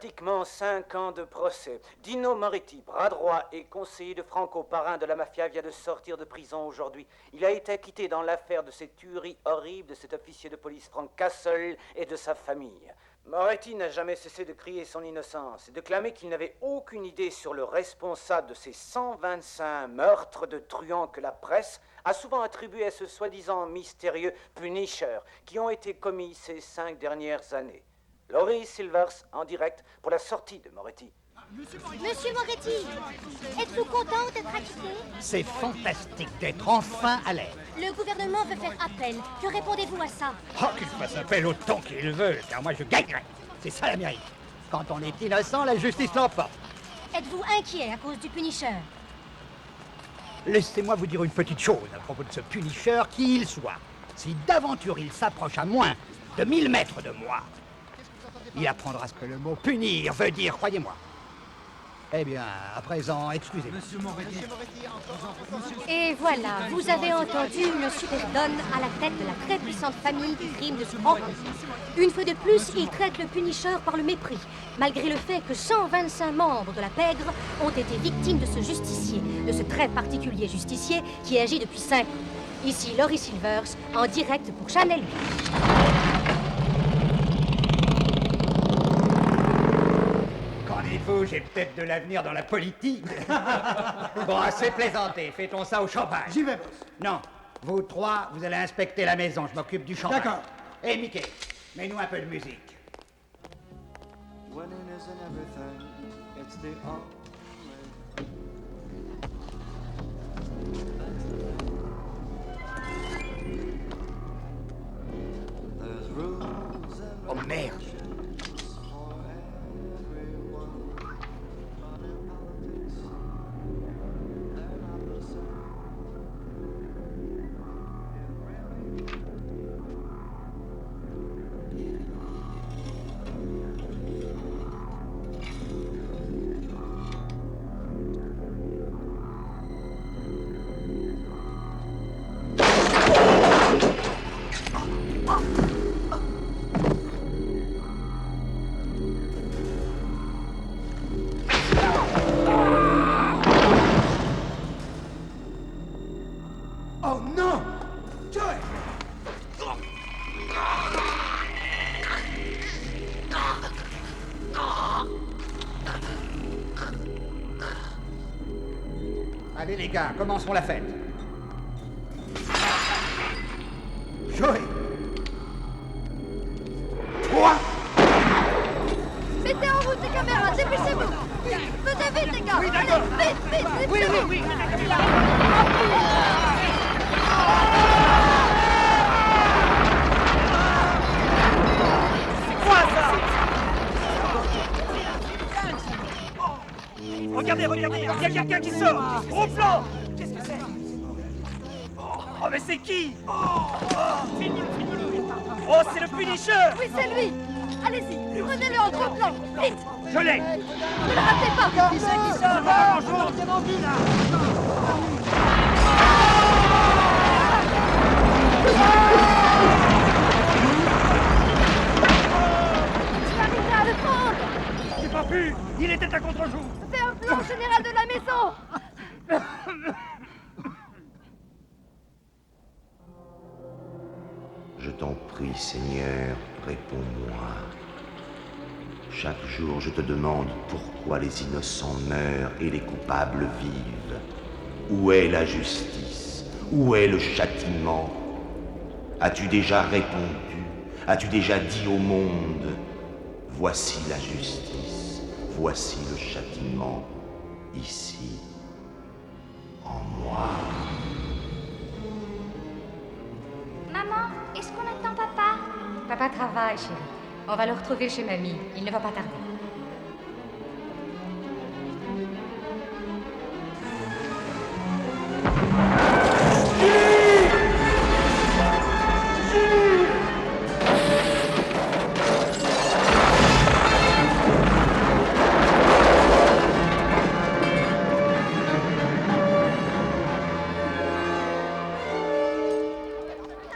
pratiquement 5 ans de procès. Dino Moretti, bras droit et conseiller de Franco, parrain de la mafia, vient de sortir de prison aujourd'hui. Il a été acquitté dans l'affaire de cette tuerie horrible de cet officier de police Frank Castle et de sa famille. Moretti n'a jamais cessé de crier son innocence et de clamer qu'il n'avait aucune idée sur le responsable de ces 125 meurtres de truands que la presse a souvent attribués à ce soi-disant mystérieux Punisher qui ont été commis ces 5 dernières années. Laurie Silvers en direct pour la sortie de Moretti. Monsieur Moretti, êtes-vous content d'être acquitté? C'est fantastique d'être enfin à l'aise. Le gouvernement veut faire appel. Que répondez-vous à ça? Oh, qu'il fasse appel autant qu'il veut, car moi je gagnerai. C'est ça l'Amérique. Quand on est innocent, la justice l'emporte. Êtes-vous inquiet à cause du Punisher? Laissez-moi vous dire une petite chose à propos de ce Punisher, qui il soit. Si d'aventure il s'approche à moins de 1000 mètres de moi, il apprendra ce que le mot punir veut dire, croyez-moi. Eh bien, à présent, excusez-moi. Monsieur Moretti. Et voilà, vous avez entendu le superdonne à la tête de la très puissante famille du crime de Franco. Une fois de plus, il traite le Punisher par le mépris, malgré le fait que 125 membres de la pègre ont été victimes de ce justicier, de ce très particulier justicier qui agit depuis 5 ans. Ici Laurie Silvers, en direct pour Channel 8. J'ai peut-être de l'avenir dans la politique. Bon, assez plaisanté. Fêtons ça au champagne. J'y vais, boss. Non, vous trois, vous allez inspecter la maison. Je m'occupe du champagne. D'accord. Hé, Mickey, mets-nous un peu de musique. Oh merde. Allez les gars, commençons la fête. Joey. 3. Mettez en route les caméras, dépêchez-vous. Venez vite les gars. Oui, d'accord. Allez, vite, Oui. C'est quoi ça? Regardez, il y a quelqu'un qui sort. Au plan. Qu'est-ce que c'est? Oh, mais c'est qui? Oh, c'est le Punisher. Oui, c'est lui. Allez-y, prenez-le en gros plan. Vite. Je l'ai. Ne le ratez pas. Qui c'est qui sort? Bonjour, c'est mon vie là. Tu arriveras à le prendre. J'ai pas pu. Il était à contre-jour. Fais un plan général de la maison. Je t'en prie, Seigneur, réponds-moi. Chaque jour, je te demande pourquoi les innocents meurent et les coupables vivent. Où est la justice? Où est le châtiment? As-tu déjà répondu? As-tu déjà dit au monde, voici la justice, voici le châtiment, ici, en moi? Maman, est-ce qu'on attend papa? Papa travaille, chérie. On va le retrouver chez mamie. Il ne va pas tarder.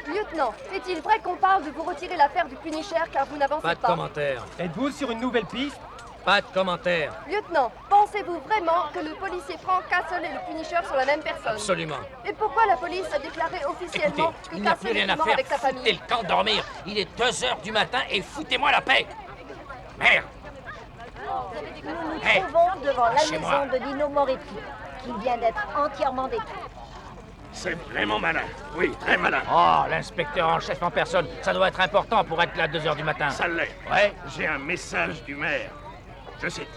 Lieutenant, est-il vrai qu'on parle de vous retirer l'affaire du Punisher car vous n'avancez pas? Pas de commentaire. Êtes-vous sur une nouvelle piste? Pas de commentaires. Lieutenant, pensez-vous vraiment que le policier Frank Castle et le Punisher sont la même personne? Absolument. Et pourquoi la police a déclaré officiellement Écoutez, que il n'y a plus Castle rien était à mort faire. avec sa Foutez famille? le camp dormir. Il est 2h du matin et foutez-moi la paix. Merde. Nous nous Hey, trouvons devant la lâchez-moi. maison de Nino Moretti, qui vient d'être entièrement détruite. C'est vraiment malin. Oui, très malin. Oh, l'inspecteur en chef en personne. Ça doit être important pour être là à 2h du matin. Ça l'est. Ouais. J'ai un message du maire. Je cite.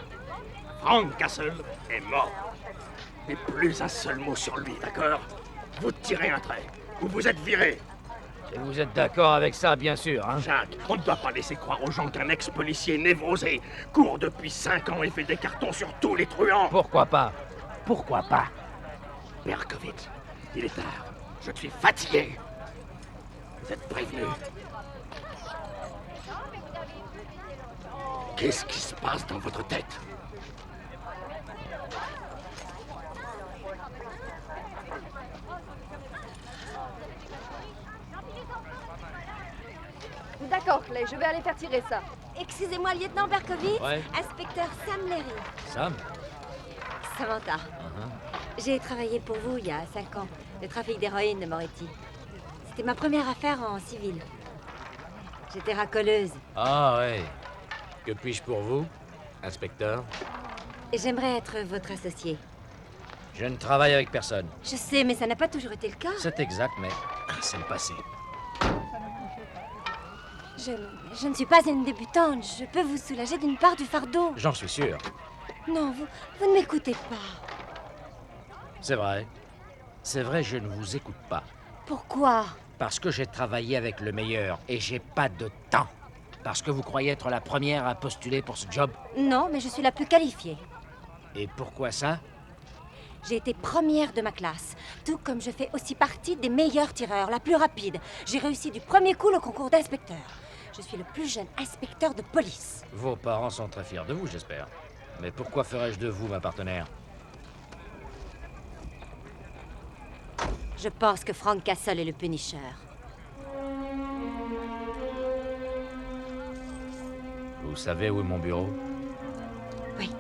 Frank Castle est mort. Et plus un seul mot sur lui, d'accord? Vous tirez un trait. Ou vous êtes viré. Et vous êtes d'accord avec ça, bien sûr, hein? Jacques, on ne doit pas laisser croire aux gens qu'un ex-policier névrosé court depuis 5 ans et fait des cartons sur tous les truands. Pourquoi pas? Pourquoi pas? Berkovitz, il est tard. Je suis fatigué. Vous êtes prévenu. Qu'est-ce qui se passe dans votre tête? D'accord, Clay, je vais aller faire tirer ça. Excusez-moi, lieutenant Berkovitz. Ouais. Inspecteur Sam Leary. Sam? Samantha. J'ai travaillé pour vous il y a 5 ans. Le trafic d'héroïne de Moretti. C'était ma première affaire en civil. J'étais racoleuse. Ah ouais. Que puis-je pour vous, inspecteur? Et j'aimerais être votre associé. Je ne travaille avec personne. Je sais, mais ça n'a pas toujours été le cas. C'est exact, mais c'est le passé. Je ne suis pas une débutante. Je peux vous soulager d'une part du fardeau. J'en suis sûr. Non, vous ne m'écoutez pas. C'est vrai. C'est vrai, je ne vous écoute pas. Pourquoi? Parce que j'ai travaillé avec le meilleur et j'ai pas de temps. Parce que vous croyez être la première à postuler pour ce job. Non, mais je suis la plus qualifiée. Et pourquoi ça? J'ai été première de ma classe, tout comme je fais aussi partie des meilleurs tireurs, la plus rapide. J'ai réussi du premier coup le concours d'inspecteur. Je suis le plus jeune inspecteur de police. Vos parents sont très fiers de vous, j'espère. Mais pourquoi ferais-je de vous ma partenaire? Je pense que Frank Castle est le Punisher. Vous savez où est mon bureau? Oui.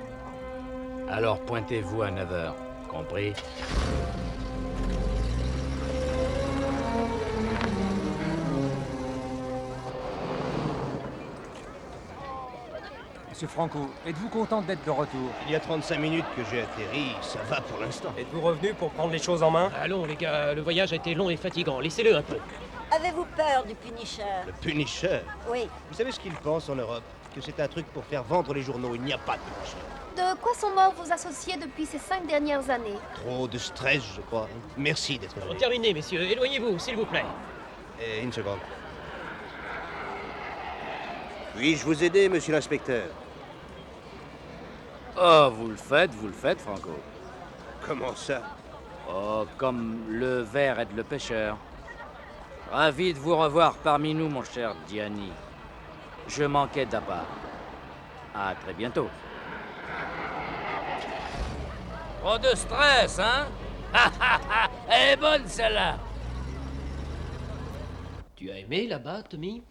Alors pointez-vous à 9h. Compris? Monsieur Franco, êtes-vous content d'être de retour? Il y a 35 minutes que j'ai atterri, ça va pour l'instant. Êtes-vous revenu pour prendre les choses en main? Allons les gars, le voyage a été long et fatigant, laissez-le un peu. Avez-vous peur du Punisher? Le Punisher? Oui. Vous savez ce qu'ils pensent en Europe? Que c'est un truc pour faire vendre les journaux, il n'y a pas de Punisher. De quoi sont morts vos associés depuis ces 5 dernières années? Trop de stress, je crois. Merci d'être venu. Terminez, messieurs, éloignez-vous, s'il vous plaît. Et une seconde. Puis-je vous aider, monsieur l'inspecteur? Oh, vous le faites, Franco. Comment ça? Oh, comme le ver aide le pêcheur. Ravi de vous revoir parmi nous, mon cher Gianni. Je manquais d'appart. À très bientôt. Trop de stress, hein? Elle est bonne, celle-là! Tu as aimé là-bas, Tommy?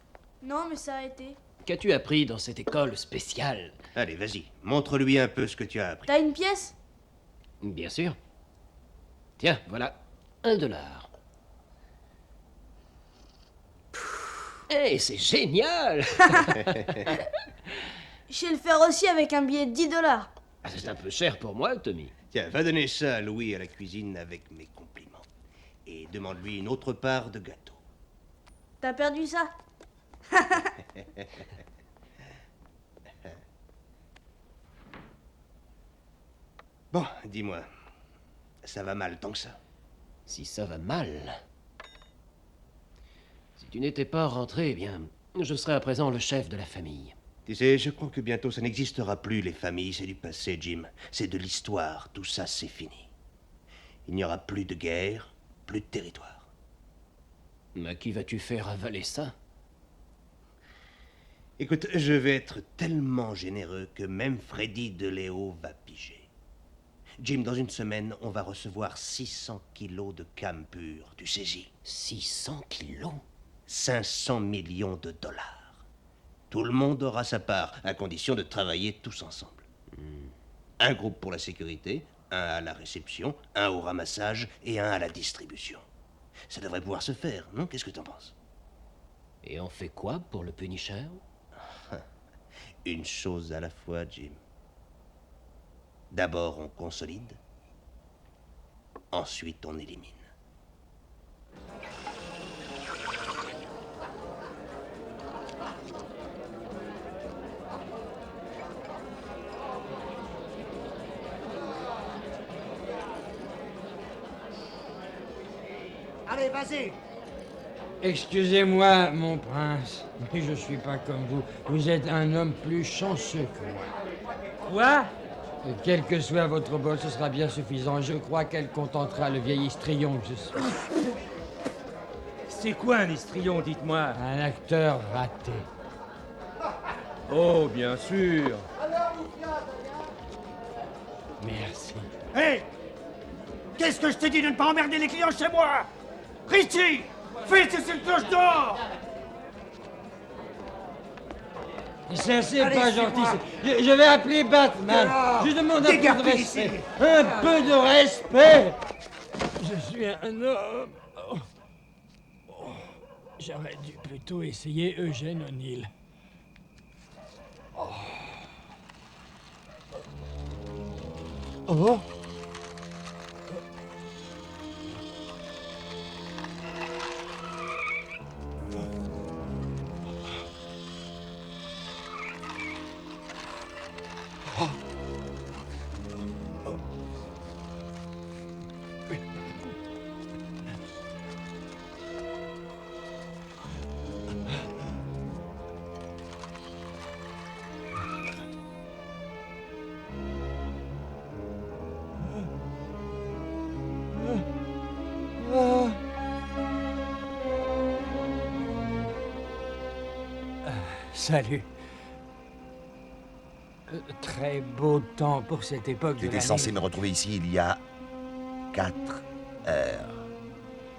Non, mais ça a été. Qu'as-tu appris dans cette école spéciale? Allez, vas-y, montre-lui un peu ce que tu as appris. T'as une pièce? Bien sûr. Tiens, voilà, $1. Eh, c'est génial! Je sais le faire aussi avec un billet de $10. Ah, c'est un peu cher pour moi, Tommy. Tiens, va donner ça à Louis à la cuisine avec mes compliments. Et demande-lui une autre part de gâteau. T'as perdu ça? Bon, dis-moi, ça va mal tant que ça? Si ça va mal... Si tu n'étais pas rentré, eh bien, je serais à présent le chef de la famille. Tu sais, je crois que bientôt ça n'existera plus, les familles, c'est du passé, Jim. C'est de l'histoire, tout ça, c'est fini. Il n'y aura plus de guerre, plus de territoire. À qui vas-tu faire avaler ça? Écoute, je vais être tellement généreux que même Freddy DeLeo va piger. Jim, dans une semaine, on va recevoir 600 kilos de cam pur, tu saisis? 600 kilos? 500 millions de dollars. Tout le monde aura sa part, à condition de travailler tous ensemble. Un groupe pour la sécurité, un à la réception, un au ramassage et un à la distribution. Ça devrait pouvoir se faire, non? Qu'est-ce que t'en penses? Et on fait quoi pour le Punisher? Une chose à la fois, Jim. D'abord, on consolide. Ensuite, on élimine. Allez, vas-y. Excusez-moi, mon prince, mais je suis pas comme vous. Vous êtes un homme plus chanceux que moi. Quoi? Quel que soit votre bol, ce sera bien suffisant. Je crois qu'elle contentera le vieil histrion que je suis. C'est quoi un histrion, dites-moi? Un acteur raté. Oh, bien sûr. Merci. Hé! Qu'est-ce que je te dis de ne pas emmerder les clients chez moi? Richie! Fais cesser le cloche d'or! Ça, c'est Allez, pas suis-moi. gentil. Je vais appeler Batman. Alors, Je demande un peu dégage de d'ici. respect. Un peu de respect. Je suis un homme. J'aurais dû plutôt essayer Eugène O'Neill. Oh. Salut. Très beau temps pour cette époque Tu de étais l'année. censé me retrouver ici il y a 4 heures.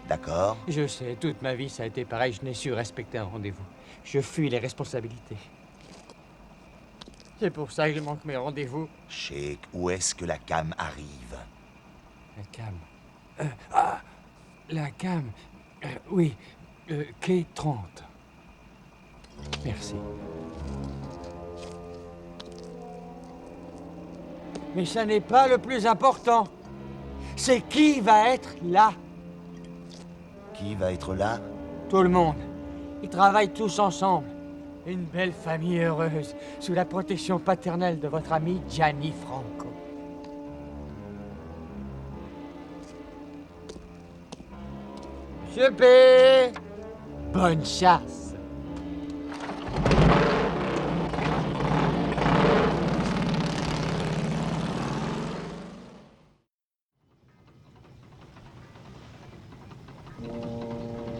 D'accord? Je sais, toute ma vie ça a été pareil, je n'ai su respecter un rendez-vous. Je fuis les responsabilités. C'est pour ça que je manque mes rendez-vous. Sheik, où est-ce que la cam arrive? La cam. La cam. Oui, quai 30. Merci. Mais ça n'est pas le plus important. C'est qui va être là. Qui va être là? Tout le monde. Ils travaillent tous ensemble. Une belle famille heureuse, sous la protection paternelle de votre ami Gianni Franco. Monsieur P. Bonne chasse.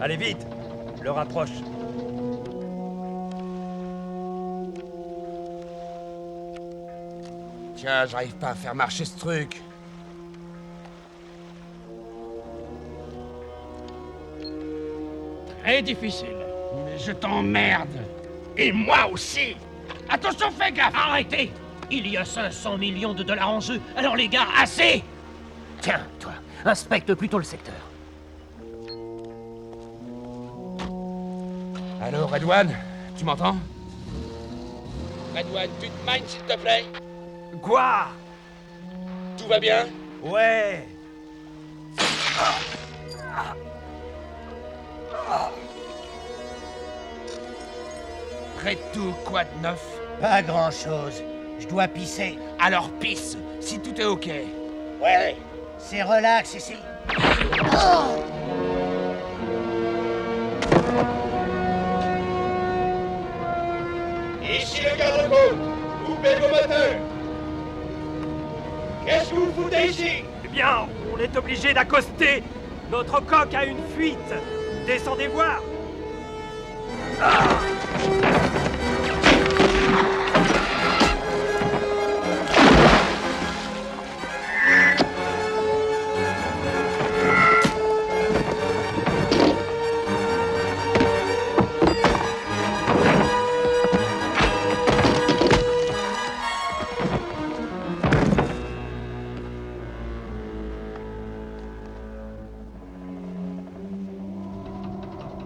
Allez vite, le rapproche. Tiens, j'arrive pas à faire marcher ce truc. Très difficile. Mais je t'emmerde. Et moi aussi. Attention, fais gaffe. Arrêtez. Il y a 500 millions de dollars en jeu. Alors les gars, assez. Tiens, toi, inspecte plutôt le secteur. Allô, Redouane? Tu m'entends? Redouane, tu te minds, s'il te plaît? Quoi? Tout va bien? Ouais. Près de tout, quoi de neuf? Pas grand-chose. Je dois pisser. Alors pisse, si tout est ok. Ouais. C'est relax ici. Ici le garde-côte. Coupez vos moteurs. Qu'est-ce que vous foutez ici? Eh bien, on est obligé d'accoster. Notre coque a une fuite. Descendez voir.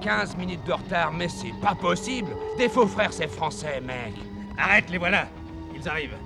15 minutes de retard, mais c'est pas possible. Des faux frères, c'est français, mec. Arrête, les voilà. Ils arrivent.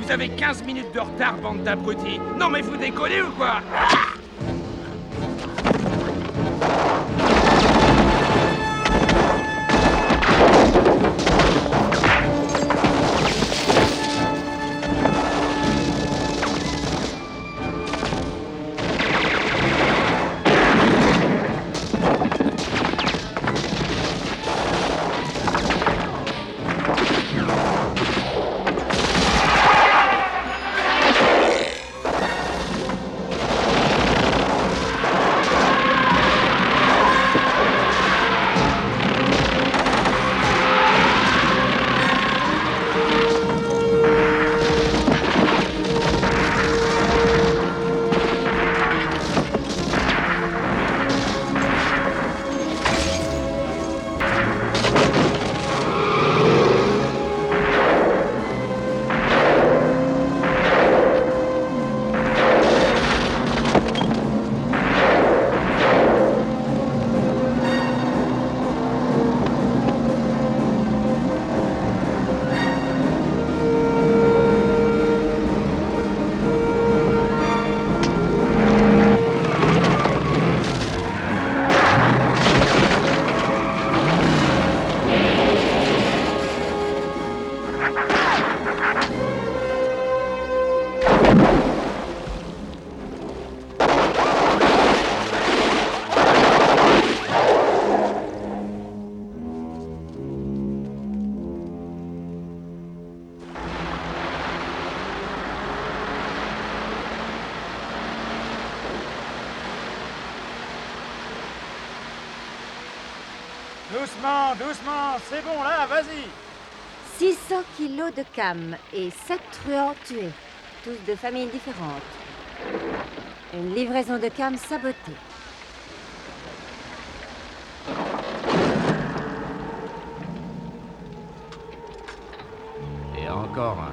Vous avez 15 minutes de retard, bande d'abrutis. Non mais vous décollez ou quoi? Doucement, doucement, c'est bon là, vas-y. 600 kilos de cam et 7 truands tués, tous de familles différentes. Une livraison de cam sabotée. Et encore un.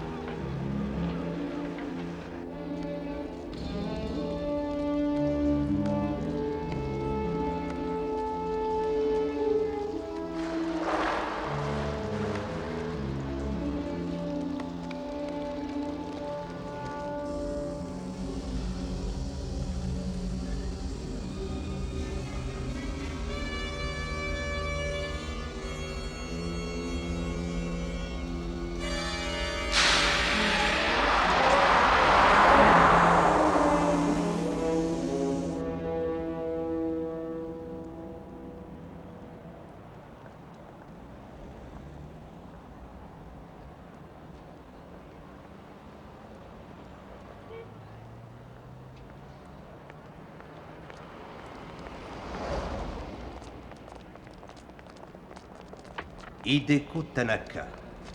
Hideko Tanaka,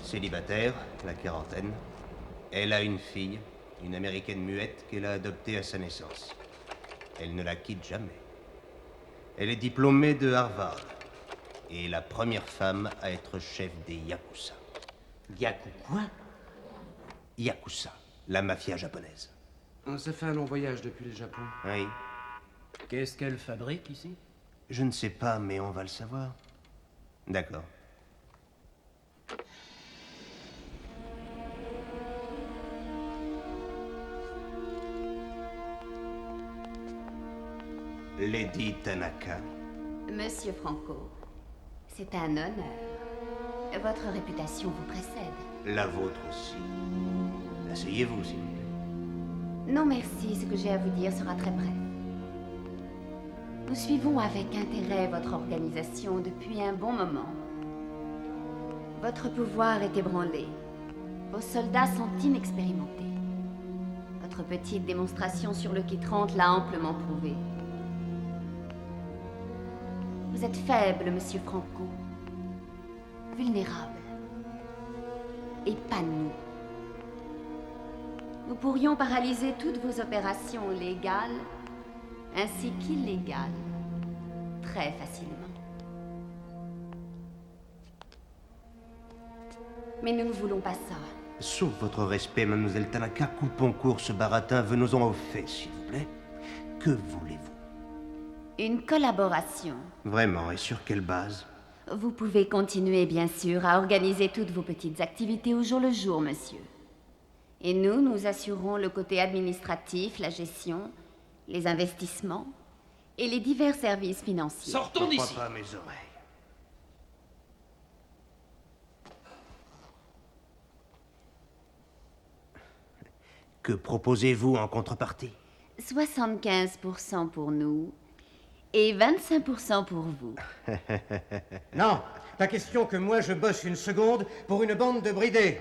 célibataire, la quarantaine. Elle a une fille, une américaine muette qu'elle a adoptée à sa naissance. Elle ne la quitte jamais. Elle est diplômée de Harvard et la première femme à être chef des Yakuza. Quoi? Yakuza, la mafia japonaise. Ça fait un long voyage depuis le Japon. Oui. Qu'est-ce qu'elle fabrique ici? Je ne sais pas, mais on va le savoir. D'accord. Lady Tanaka. Monsieur Franco, c'est un honneur. Votre réputation vous précède. La vôtre aussi. Asseyez-vous, s'il vous plaît. Non, merci. Ce que j'ai à vous dire sera très bref. Nous suivons avec intérêt votre organisation depuis un bon moment. Votre pouvoir est ébranlé. Vos soldats sont inexpérimentés. Votre petite démonstration sur le quai 30 l'a amplement prouvé. Vous êtes faible, monsieur Franco. Vulnérable. Et pas nous. Nous pourrions paralyser toutes vos opérations légales ainsi qu'illégales très facilement. Mais nous ne voulons pas ça. Sauf votre respect, mademoiselle Tanaka, coupons court ce baratin, venons-en au fait, s'il vous plaît. Que voulez-vous? Une collaboration. Vraiment, et sur quelle base? Vous pouvez continuer, bien sûr, à organiser toutes vos petites activités au jour le jour, monsieur. Et nous assurerons le côté administratif, la gestion, les investissements et les divers services financiers. Sortons d'ici. Je ne crois pas à mes oreilles. Que proposez-vous en contrepartie? 75% pour nous et 25% pour vous. Non, pas question que moi je bosse une seconde pour une bande de bridés.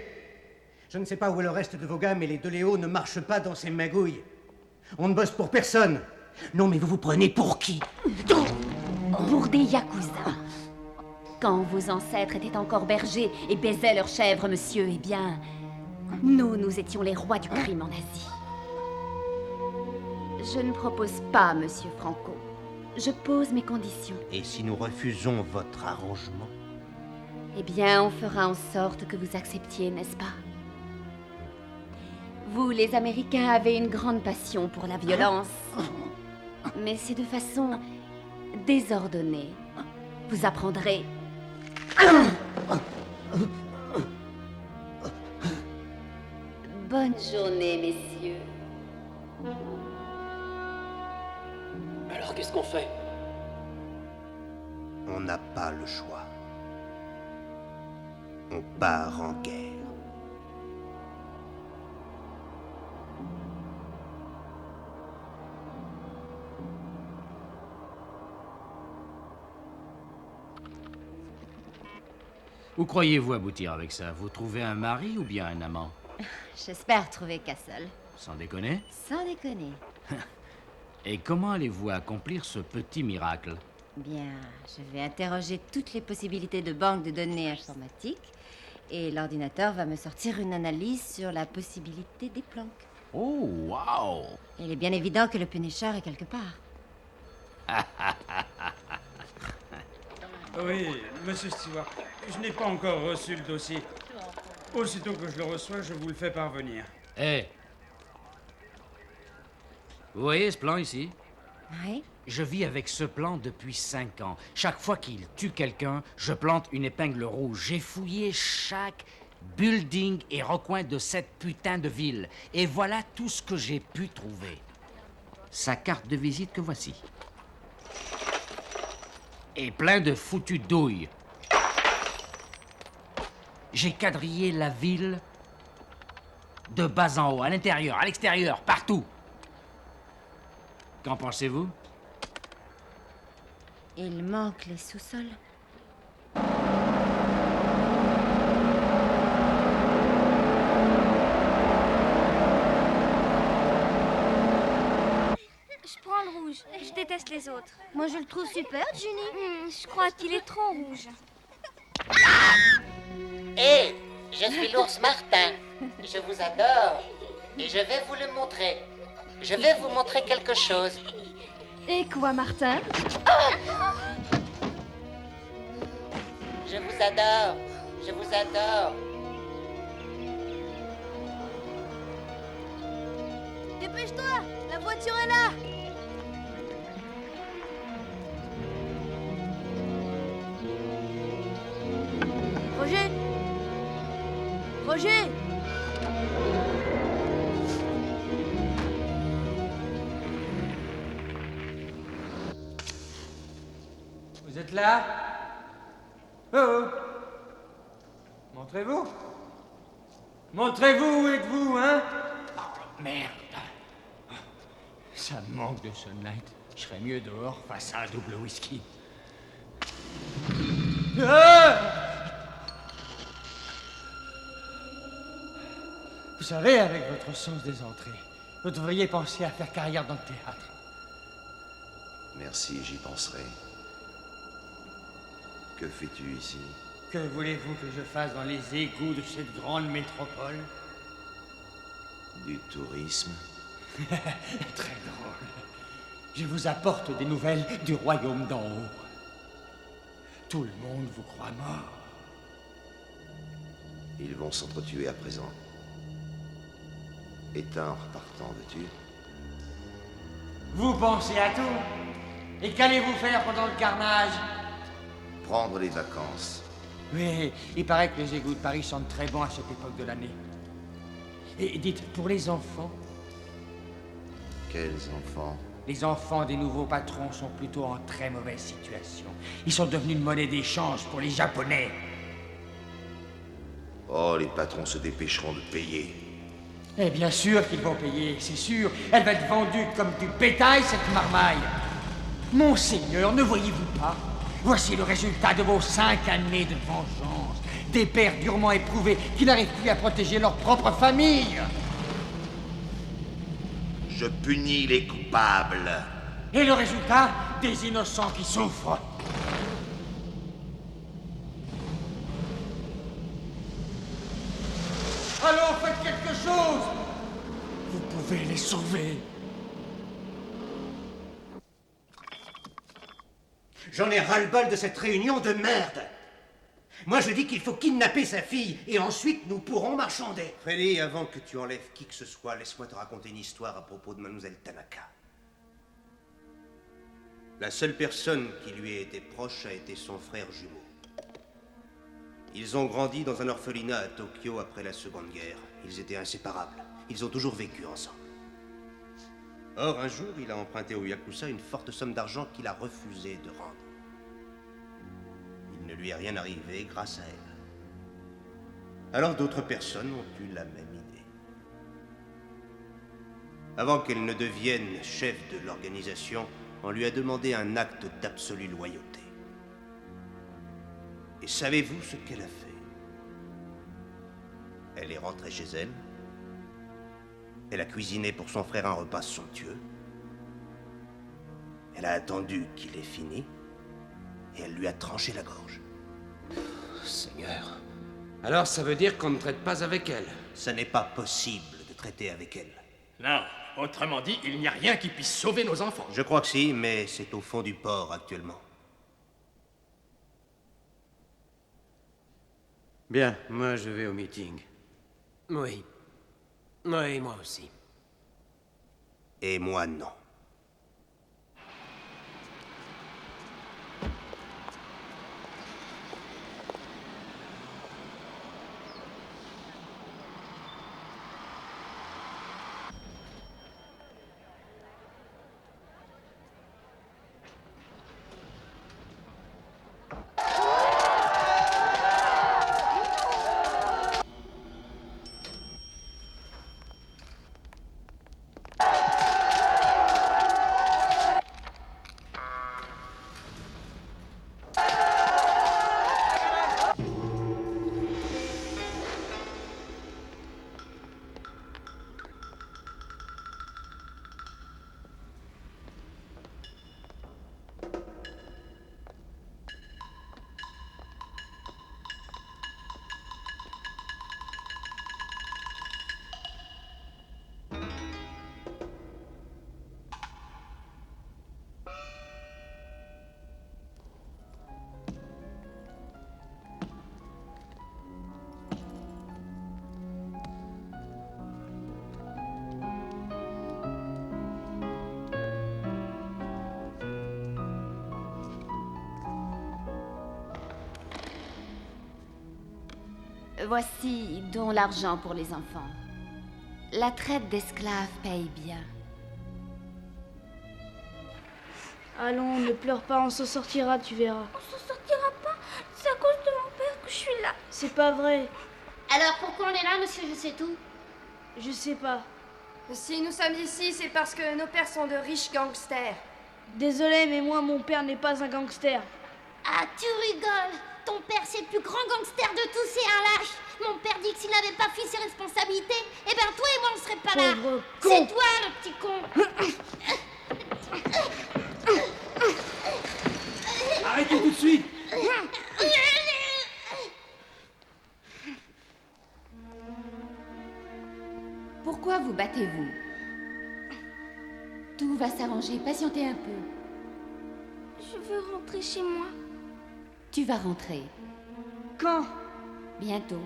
Je ne sais pas où est le reste de vos gars, mais les Deléo ne marchent pas dans ces magouilles. On ne bosse pour personne. Non, mais vous vous prenez pour qui? Pour des yakuza. Quand vos ancêtres étaient encore bergers et baisaient leurs chèvres, monsieur, eh bien, nous étions les rois du crime en Asie. Je ne propose pas, monsieur Franco. Je pose mes conditions. Et si nous refusons votre arrangement? Eh bien, on fera en sorte que vous acceptiez, n'est-ce pas? Vous, les Américains, avez une grande passion pour la violence. Mais c'est de façon désordonnée. Vous apprendrez. Bonne journée, messieurs. Alors qu'est-ce qu'on fait? On n'a pas le choix. On part en guerre. Où croyez-vous aboutir avec ça? Vous trouvez un mari ou bien un amant? J'espère trouver Castle. Sans déconner? Sans déconner. Et comment allez-vous accomplir ce petit miracle? Bien, je vais interroger toutes les possibilités de banque de données informatiques et l'ordinateur va me sortir une analyse sur la possibilité des planques. Oh, wow! Il est bien évident que le Punisher est quelque part. Oui, monsieur Stewart, je n'ai pas encore reçu le dossier. Aussitôt que je le reçois, je vous le fais parvenir. Hé! Vous voyez ce plan ici? Oui. Je vis avec ce plan depuis 5 ans. Chaque fois qu'il tue quelqu'un, je plante une épingle rouge. J'ai fouillé chaque building et recoin de cette putain de ville. Et voilà tout ce que j'ai pu trouver. Sa carte de visite que voici. Et plein de foutues douilles. J'ai quadrillé la ville de bas en haut, à l'intérieur, à l'extérieur, partout. Qu'en pensez-vous? Il manque les sous-sols. Je prends le rouge. Je déteste les autres. Moi, je le trouve super, Ginny. Je crois qu'il est trop rouge. Hé, je suis l'ours Martin. Je vous adore. Et je vais vous le montrer. Je vais vous montrer quelque chose. Et quoi, Martin? Je vous adore. Je vous adore. Dépêche-toi! La voiture est là! Roger! Roger! Vous êtes là? Oh! Montrez-vous! Montrez-vous où êtes-vous, hein? Oh, merde! Ça me manque de Sunlight. Je serais mieux dehors face à un double whisky. Ah! Vous savez, avec votre sens des entrées, vous devriez penser à faire carrière dans le théâtre. Merci, j'y penserai. Que fais-tu ici? Que voulez-vous que je fasse dans les égouts de cette grande métropole? Du tourisme? Très drôle. Je vous apporte des nouvelles du royaume d'en haut. Tout le monde vous croit mort. Ils vont s'entretuer à présent. Éteins en repartant, veux-tu? Vous pensez à tout? Et qu'allez-vous faire pendant le carnage? Prendre les vacances. Oui, il paraît que les égouts de Paris sentent très bon à cette époque de l'année. Et dites, pour les enfants? Quels enfants? Les enfants des nouveaux patrons sont plutôt en très mauvaise situation. Ils sont devenus une monnaie d'échange pour les Japonais. Oh, les patrons se dépêcheront de payer. Eh bien sûr qu'ils vont payer, c'est sûr. Elle va être vendue comme du bétail, cette marmaille. Monseigneur, ne voyez-vous pas? Voici le résultat de vos 5 années de vengeance. Des pères durement éprouvés qui n'arrivent plus à protéger leur propre famille. Je punis les coupables. Et le résultat? Des innocents qui souffrent. Alors faites quelque chose! Vous pouvez les sauver. J'en ai ras-le-bol de cette réunion de merde. Moi, je dis qu'il faut kidnapper sa fille, et ensuite nous pourrons marchander. Freddy, avant que tu enlèves qui que ce soit, laisse-moi te raconter une histoire à propos de Mademoiselle Tanaka. La seule personne qui lui ait été proche a été son frère jumeau. Ils ont grandi dans un orphelinat à Tokyo après la Seconde Guerre. Ils étaient inséparables. Ils ont toujours vécu ensemble. Or, un jour, il a emprunté au Yakuza une forte somme d'argent qu'il a refusé de rendre. Il ne lui est rien arrivé grâce à elle. Alors d'autres personnes ont eu la même idée. Avant qu'elle ne devienne chef de l'organisation, on lui a demandé un acte d'absolue loyauté. Et savez-vous ce qu'elle a fait? Elle est rentrée chez elle. Elle a cuisiné pour son frère un repas somptueux. Elle a attendu qu'il ait fini. Et elle lui a tranché la gorge. Seigneur. Alors ça veut dire qu'on ne traite pas avec elle? Ce n'est pas possible de traiter avec elle. Non, autrement dit, il n'y a rien qui puisse sauver nos enfants. Je crois que si, mais c'est au fond du port actuellement. Bien, moi je vais au meeting. Oui. Oui, moi aussi. Et moi non. Voici dont l'argent pour les enfants. La traite d'esclaves paye bien. Allons, ne pleure pas, on s'en sortira, tu verras. On s'en sortira pas. C'est à cause de mon père que je suis là. C'est pas vrai. Alors pourquoi on est là, monsieur Je sais tout? Je sais pas. Si nous sommes ici, c'est parce que nos pères sont de riches gangsters. Désolé, mais moi, mon père n'est pas un gangster. Ah, tu rigoles. Ton père, c'est le plus grand gangster de tous, c'est un lâche. Mon père dit que s'il n'avait pas fui ses responsabilités, eh ben pas là. Pauvre C'est con. toi, le petit con. Arrêtez tout de suite. Pourquoi vous battez-vous? Tout va s'arranger, patientez un peu. Je veux rentrer chez moi. Tu vas rentrer. Quand? Bientôt.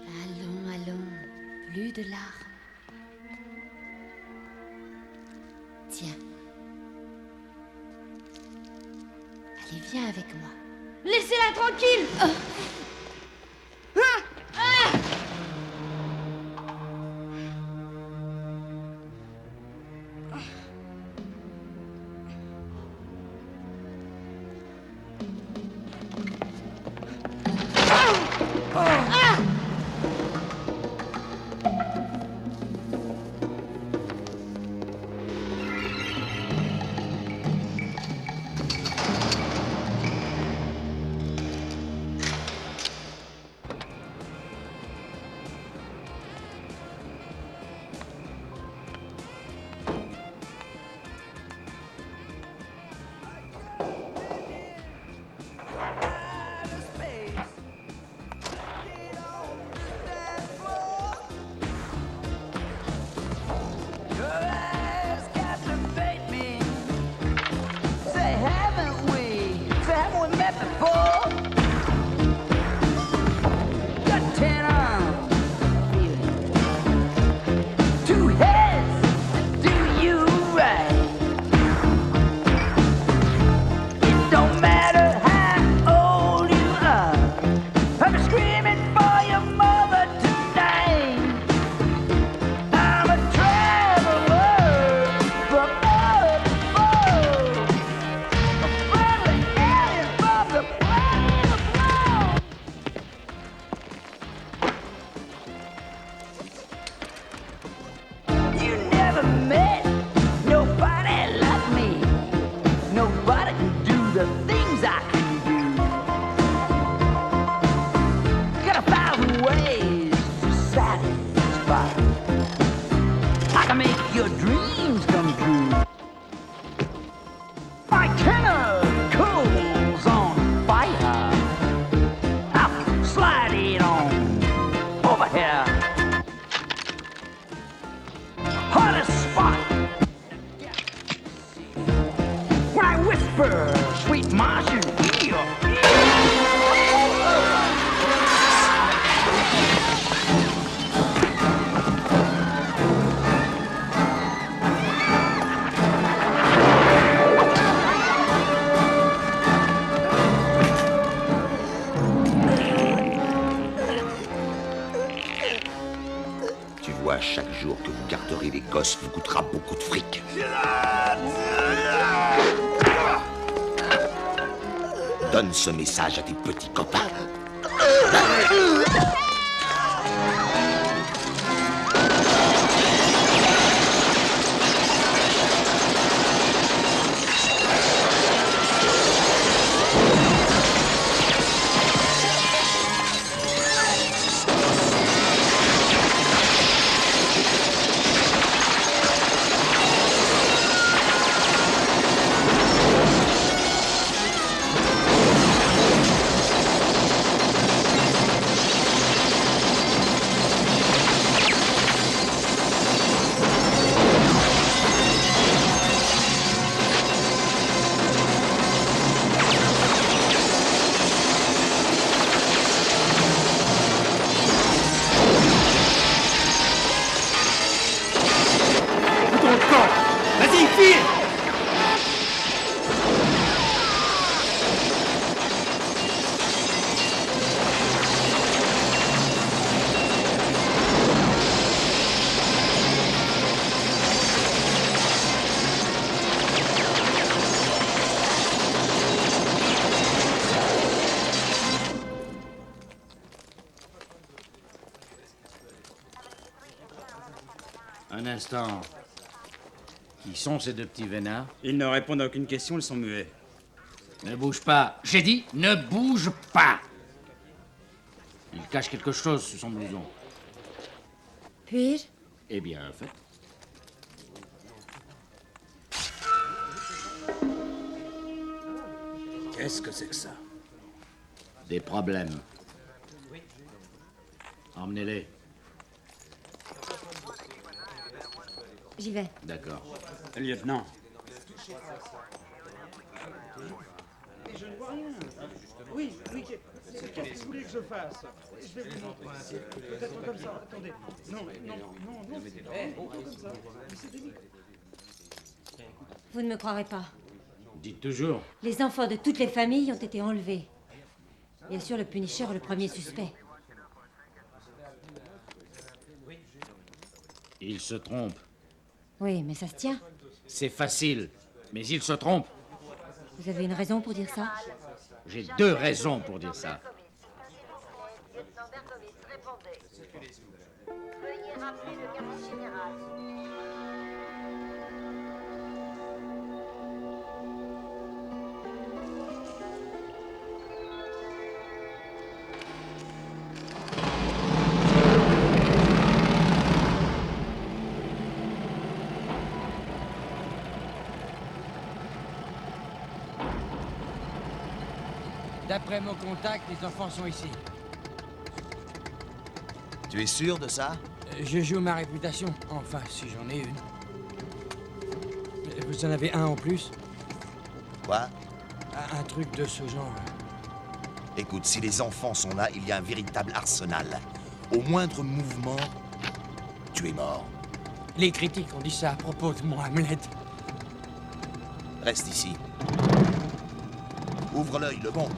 Allons, allons. Plus de larmes. Tiens. Allez, viens avec moi. Laissez-la tranquille. Chaque jour que vous garderez les gosses vous coûtera beaucoup de fric. Donne ce message à tes petits copains. Un instant. Qui sont ces deux petits vénards? Ils ne répondent à aucune question, ils sont muets. Ne bouge pas. J'ai dit, ne bouge pas. Il cache quelque chose sous son blouson. Puis-je? Eh bien, faites. Qu'est-ce que c'est que ça? Des problèmes. Emmenez-les. J'y vais. D'accord. Lieutenant. Je ne vois rien. Oui, qu'est-ce que vous voulez que je fasse? Je vais vous montrer. Peut-être comme ça, attendez. Non, comme ça. Vous ne me croirez pas. Dites toujours. Les enfants de toutes les familles ont été enlevés. Bien sûr, le Punisher est le premier suspect. Il se trompe. Oui, mais ça se tient. C'est facile, mais il se trompe. Vous avez une raison pour dire ça? J'ai 2 raisons pour dire ça. Veuillez rappeler le quartier général. D'après mon contact, les enfants sont ici. Tu es sûr de ça? Je joue ma réputation. Enfin, si j'en ai une. Vous en avez un en plus? Quoi? Un truc de ce genre. Écoute, si les enfants sont là, il y a un véritable arsenal. Au moindre mouvement, tu es mort. Les critiques ont dit ça à propos de moi, Hamlet. Reste ici. Ouvre l'œil, le bon.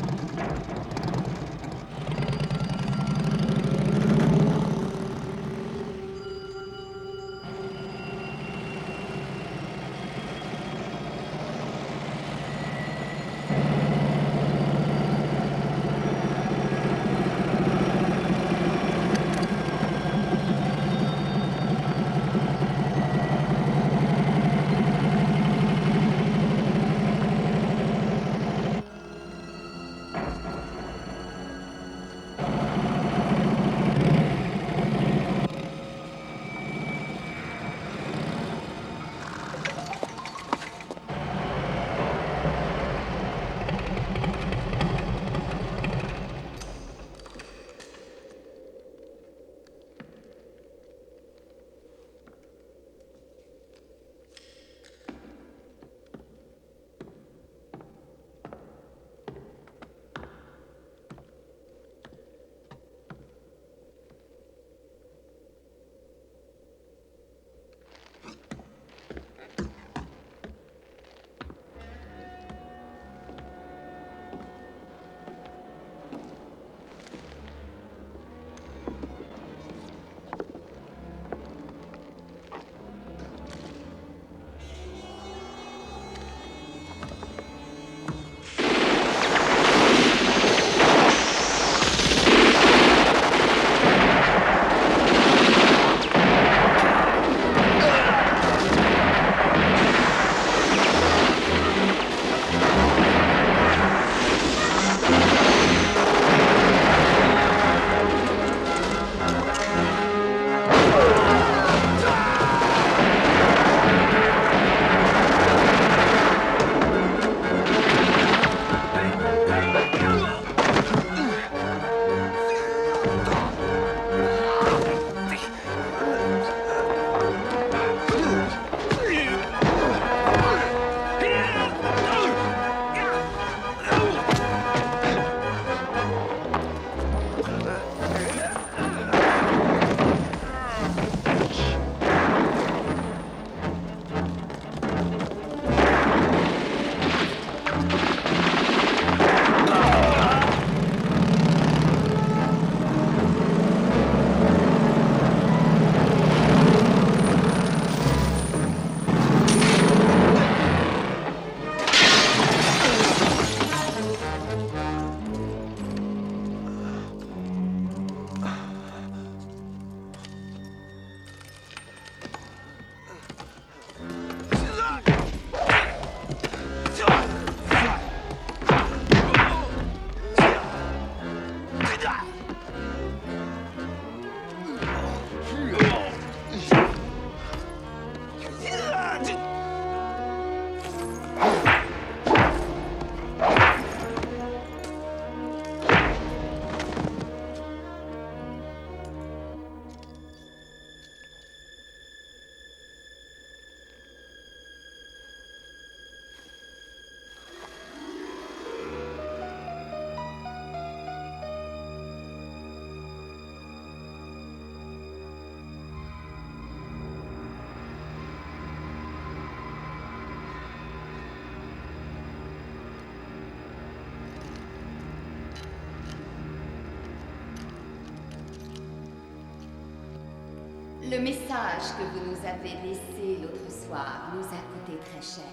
Le message que vous nous avez laissé l'autre soir nous a coûté très cher.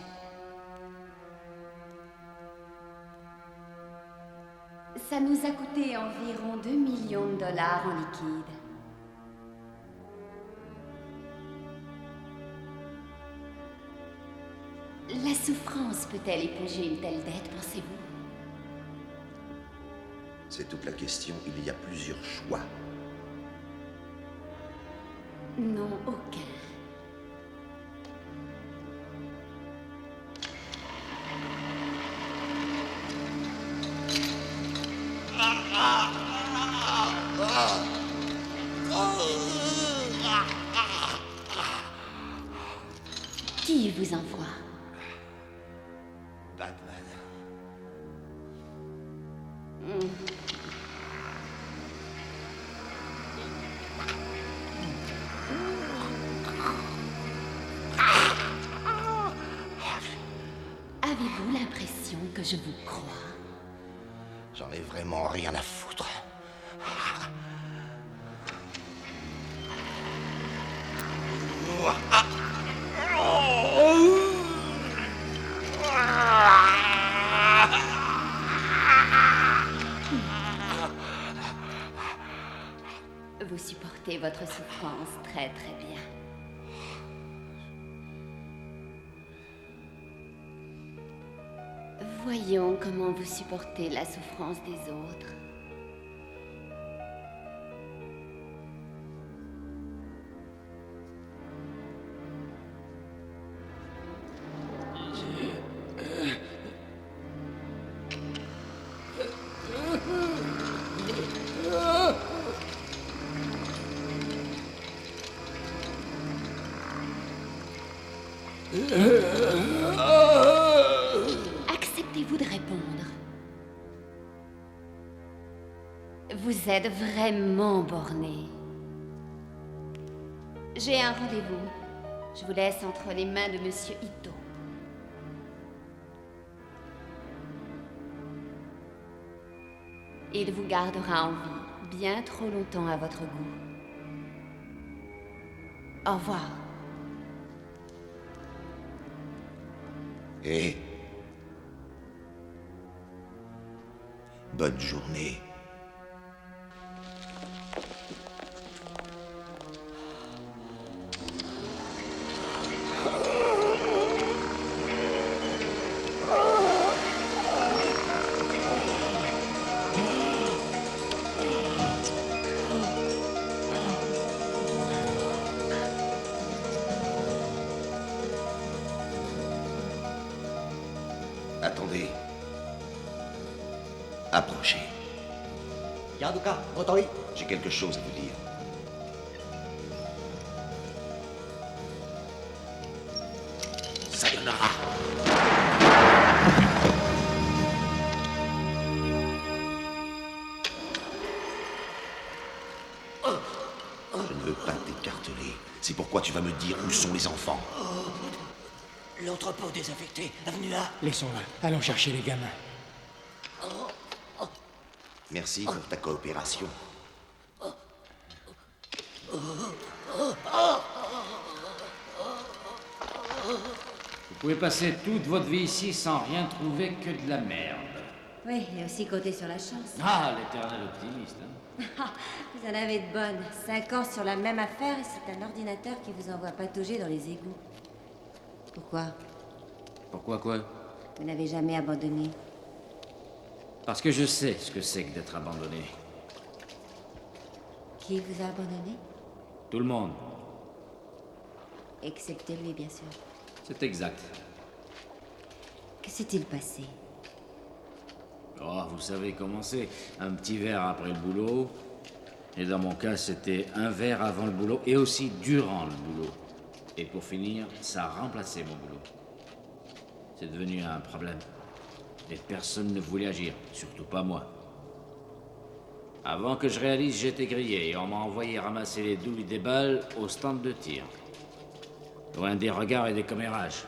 Ça nous a coûté environ 2 millions de dollars en liquide. La souffrance peut-elle éponger une telle dette, pensez-vous? C'est toute la question. Il y a plusieurs choix. Non, aucun. Qui vous envoie? Batman. Avez-vous l'impression que je vous crois? J'en ai vraiment rien à foutre. Vous supportez votre souffrance très très bien. Voyons comment vous supportez la souffrance des autres. Acceptez-vous de répondre? Vous êtes vraiment borné. J'ai un rendez-vous. Je vous laisse entre les mains de Monsieur Ito. Il vous gardera en vie bien trop longtemps à votre goût. Au revoir. Et bonne journée. Attendez. Approchez. Yaduka, Otoi. J'ai quelque chose à vous dire. Sayonara. Je ne veux pas t'écarteler. C'est pourquoi tu vas me dire où sont les enfants. L'entrepôt désaffecté, avenue A. Laissons-le. Allons chercher les gamins. Merci pour ta coopération. Vous pouvez passer toute votre vie ici sans rien trouver que de la merde. Oui, et aussi compter sur la chance. Ah, l'éternel optimiste, hein. Vous en avez de bonnes. 5 ans sur la même affaire et c'est un ordinateur qui vous envoie patauger dans les égouts. Pourquoi? Pourquoi quoi? Vous n'avez jamais abandonné. Parce que je sais ce que c'est que d'être abandonné. Qui vous a abandonné? Tout le monde. Excepté lui, bien sûr. C'est exact. Que s'est-il passé? Oh, vous savez comment c'est. Un petit verre après le boulot. Et dans mon cas, c'était un verre avant le boulot et aussi durant le boulot. Et pour finir, ça a remplacé mon boulot. C'est devenu un problème. Et personne ne voulait agir, surtout pas moi. Avant que je réalise, j'étais grillé et on m'a envoyé ramasser les douilles des balles au stand de tir. Loin des regards et des commérages.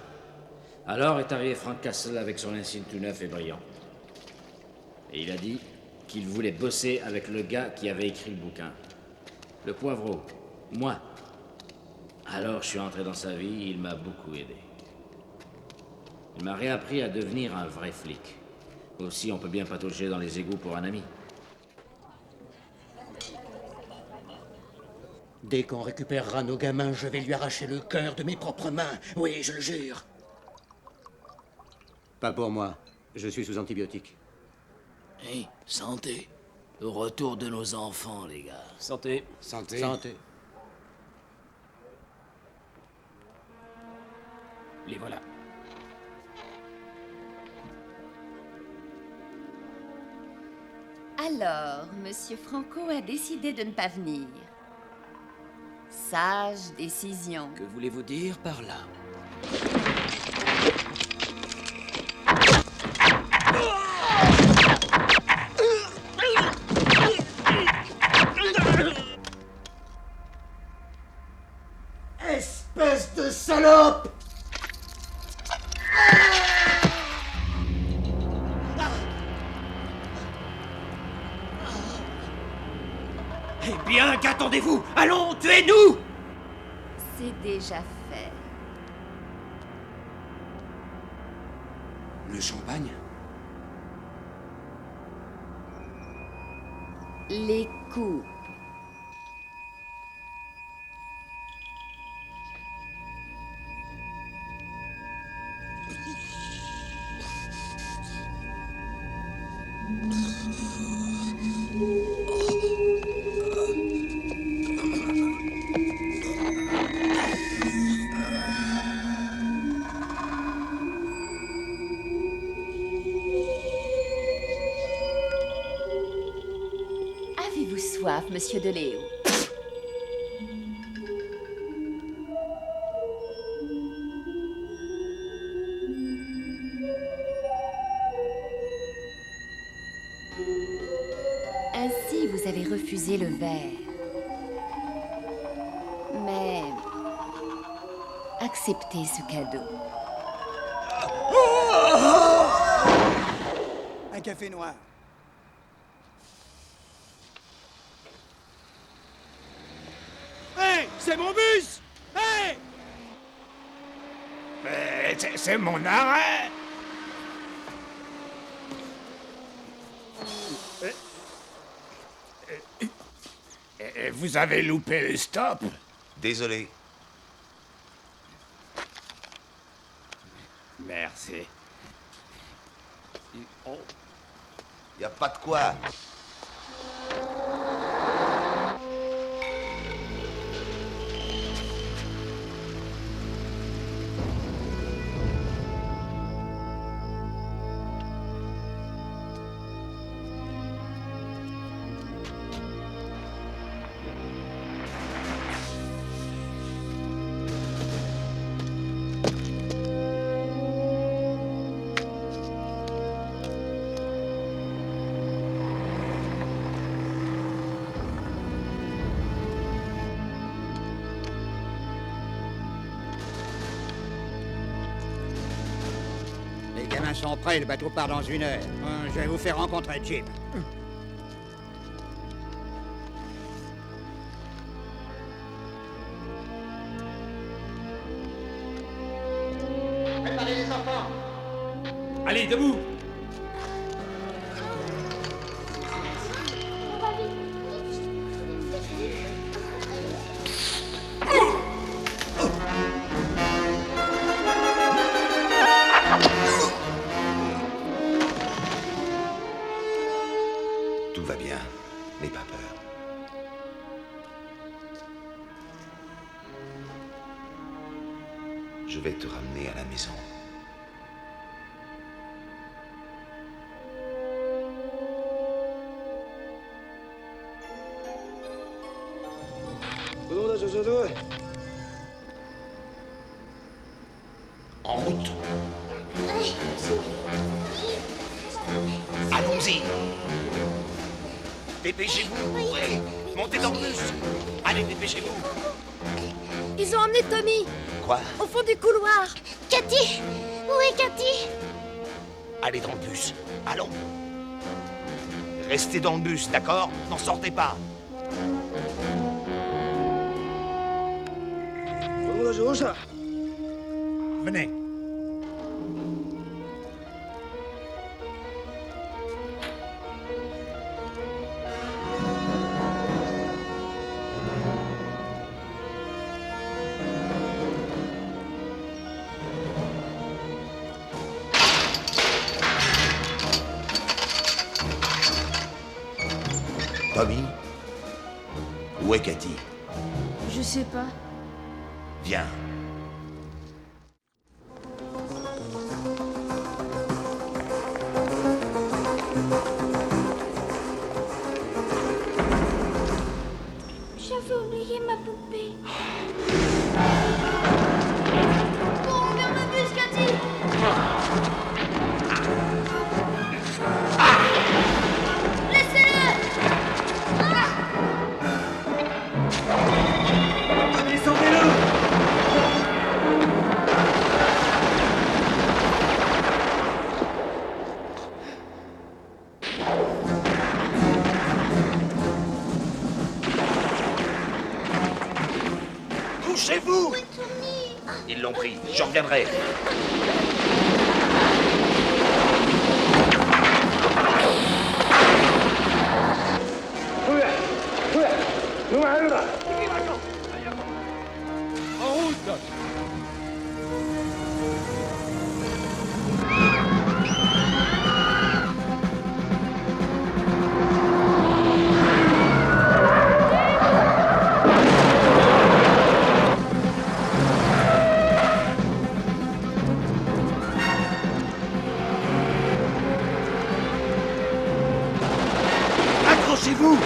Alors est arrivé Frank Castle avec son insigne tout neuf et brillant. Et il a dit qu'il voulait bosser avec le gars qui avait écrit le bouquin. Le poivreau. Moi. Alors je suis entré dans sa vie, il m'a beaucoup aidé. Il m'a réappris à devenir un vrai flic. Aussi, on peut bien patauger dans les égouts pour un ami. Dès qu'on récupérera nos gamins, je vais lui arracher le cœur de mes propres mains. Oui, je le jure. Pas pour moi. Je suis sous antibiotiques. Hé, santé. Au retour de nos enfants, les gars. Santé. Santé. Santé. Les voilà. Alors, Monsieur Franco a décidé de ne pas venir. Sage décision. Que voulez-vous dire par là? Espèce de salope! Eh bien, qu'attendez-vous? Allons, tuez-nous! C'est déjà fait. Le champagne? Les coupes. Avez-vous soif, Monsieur de Léo? Ainsi, vous avez refusé le verre. Mais acceptez ce cadeau. Un café noir. Hé, c'est mon bus! Hé! C'est mon arrêt! Vous avez loupé le stop? Désolé. Merci. Y a pas de quoi. Les gamins sont prêts, le bateau part dans 1 heure. Je vais vous faire rencontrer Jim. Préparez les enfants! Allez, debout! Tout va bien. N'aie pas peur. Je vais te ramener à la maison. En route. Allons-y. Dépêchez-vous. Oui. Montez dans le bus. Allez, dépêchez-vous. Ils ont emmené Tommy Quoi? au fond du couloir. Cathy! Où est Cathy? Allez dans le bus. Allons. Restez dans le bus, d'accord? N'en sortez pas. chose? Venez. Tommy? Où est Cathy? Je sais pas. Viens. J'avais oublié ma poupée. Cours vers le bus, Cathy! Couchez-vous! Ils l'ont pris, j'en reviendrai. En route! Accrochez-vous!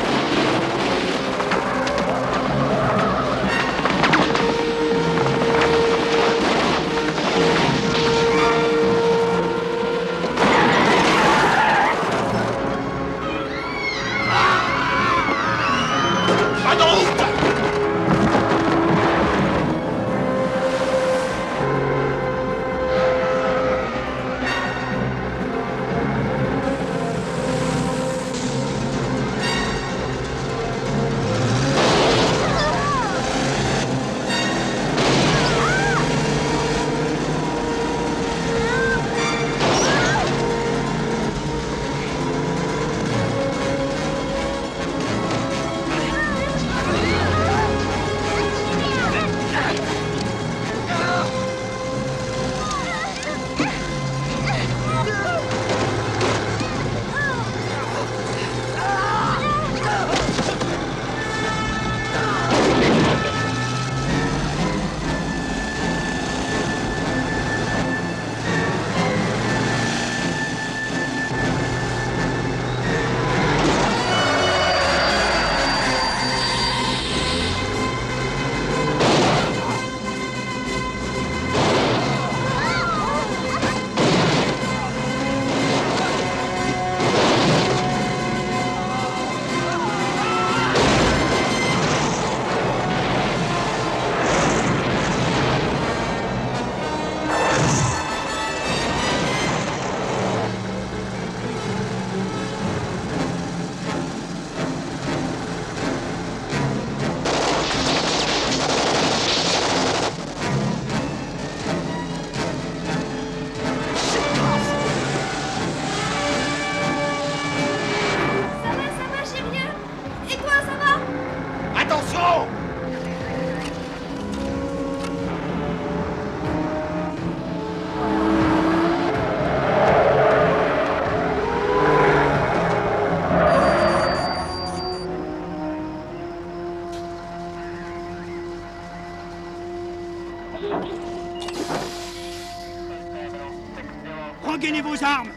Regainez vos armes!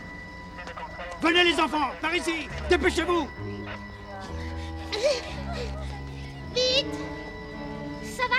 Venez les enfants, par ici! Dépêchez-vous! Vite! Ça va?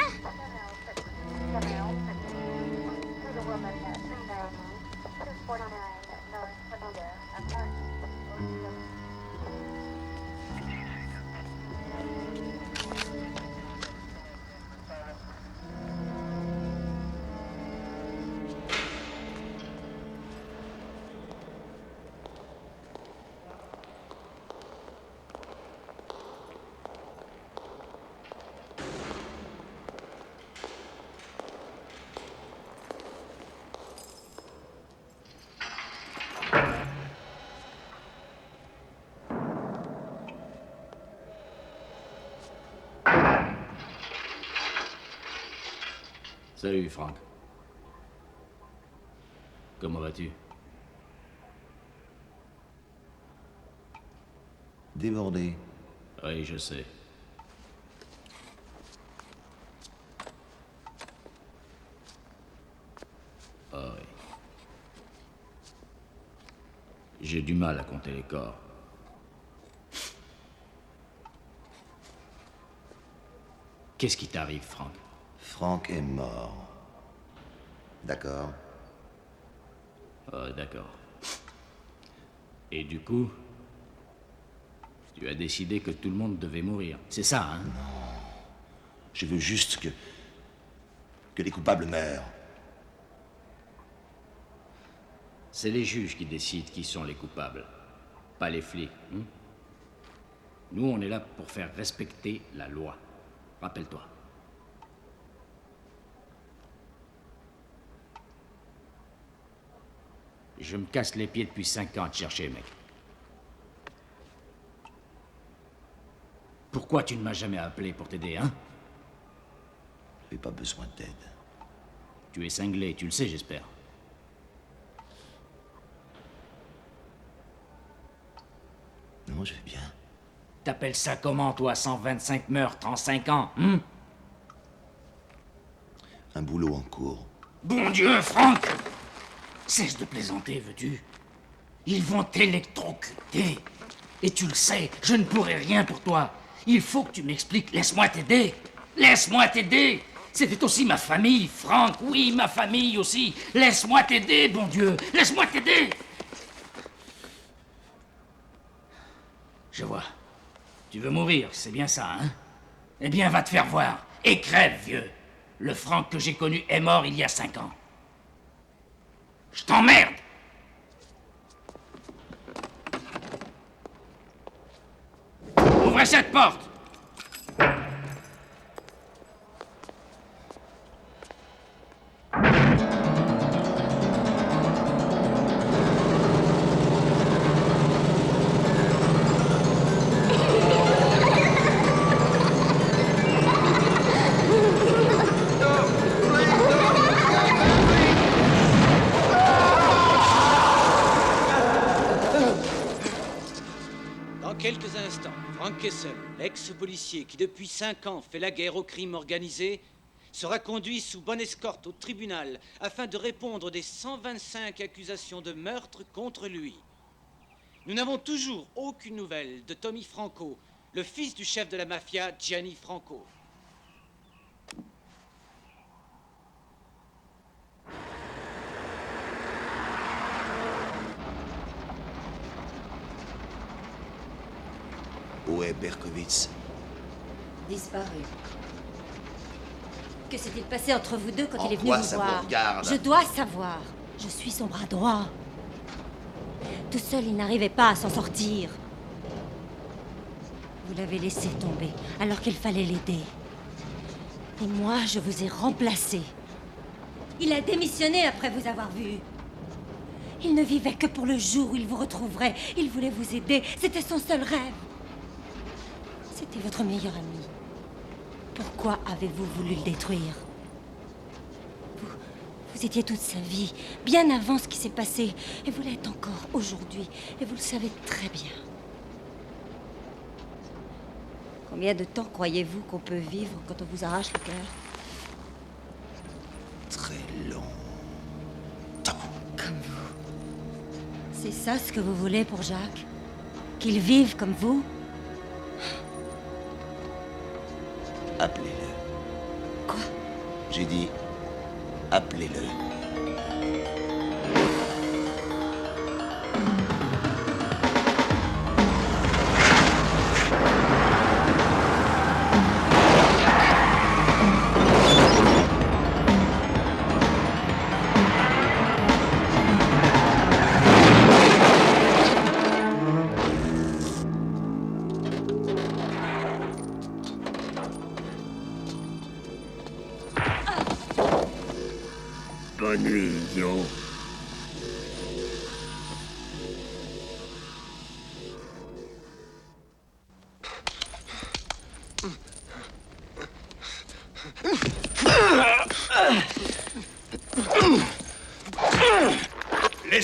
Salut, Frank. Comment vas-tu? Débordé. Oui, je sais. Ah oui. J'ai du mal à compter les corps. Qu'est-ce qui t'arrive, Frank? Frank est mort. D'accord. Ah, d'accord. Et du coup, tu as décidé que tout le monde devait mourir. C'est ça, hein? Je veux juste que les coupables meurent. C'est les juges qui décident qui sont les coupables, pas les flics. Hein? Nous, on est là pour faire respecter la loi. Rappelle-toi. Je me casse les pieds depuis 5 ans à te chercher, mec. Pourquoi tu ne m'as jamais appelé pour t'aider, hein? J'ai pas besoin d'aide. Tu es cinglé, tu le sais, j'espère. Non, je vais bien. T'appelles ça comment, toi, 125 meurtres en 5 ans, hein? Un boulot en cours. Bon Dieu, Frank! Cesse de plaisanter, veux-tu? Ils vont t'électrocuter. Et tu le sais, je ne pourrai rien pour toi. Il faut que tu m'expliques. Laisse-moi t'aider. Laisse-moi t'aider. C'était aussi ma famille, Frank. Oui, ma famille aussi. Laisse-moi t'aider, bon Dieu. Laisse-moi t'aider. Je vois. Tu veux mourir, c'est bien ça, hein? Eh bien, va te faire voir. Et crève, vieux. Le Frank que j'ai connu est mort il y a 5 ans. Je t'emmerde! Ouvrez cette porte! Quelques instants, Frank Kessel, l'ex-policier qui depuis 5 ans fait la guerre au crime organisé, sera conduit sous bonne escorte au tribunal afin de répondre des 125 accusations de meurtre contre lui. Nous n'avons toujours aucune nouvelle de Tommy Franco, le fils du chef de la mafia, Gianni Franco. Où est Berkowitz? Disparu. Que s'est-il passé entre vous deux quand il est venu quoi vous ça voir? vous regarde? Je dois savoir. Je suis son bras droit. Tout seul, il n'arrivait pas à s'en sortir. Vous l'avez laissé tomber alors qu'il fallait l'aider. Et moi, je vous ai remplacé. Il a démissionné après vous avoir vu. Il ne vivait que pour le jour où il vous retrouverait. Il voulait vous aider. C'était son seul rêve. C'était votre meilleur ami. Pourquoi avez-vous voulu le détruire? Vous étiez toute sa vie, bien avant ce qui s'est passé. Et vous l'êtes encore aujourd'hui. Et vous le savez très bien. Combien de temps croyez-vous qu'on peut vivre quand on vous arrache le cœur? Très long. Comme vous. C'est ça ce que vous voulez pour Jacques? Qu'il vive comme vous? Appelez-le. Quoi? J'ai dit, appelez-le. Bonne nuit, idiot.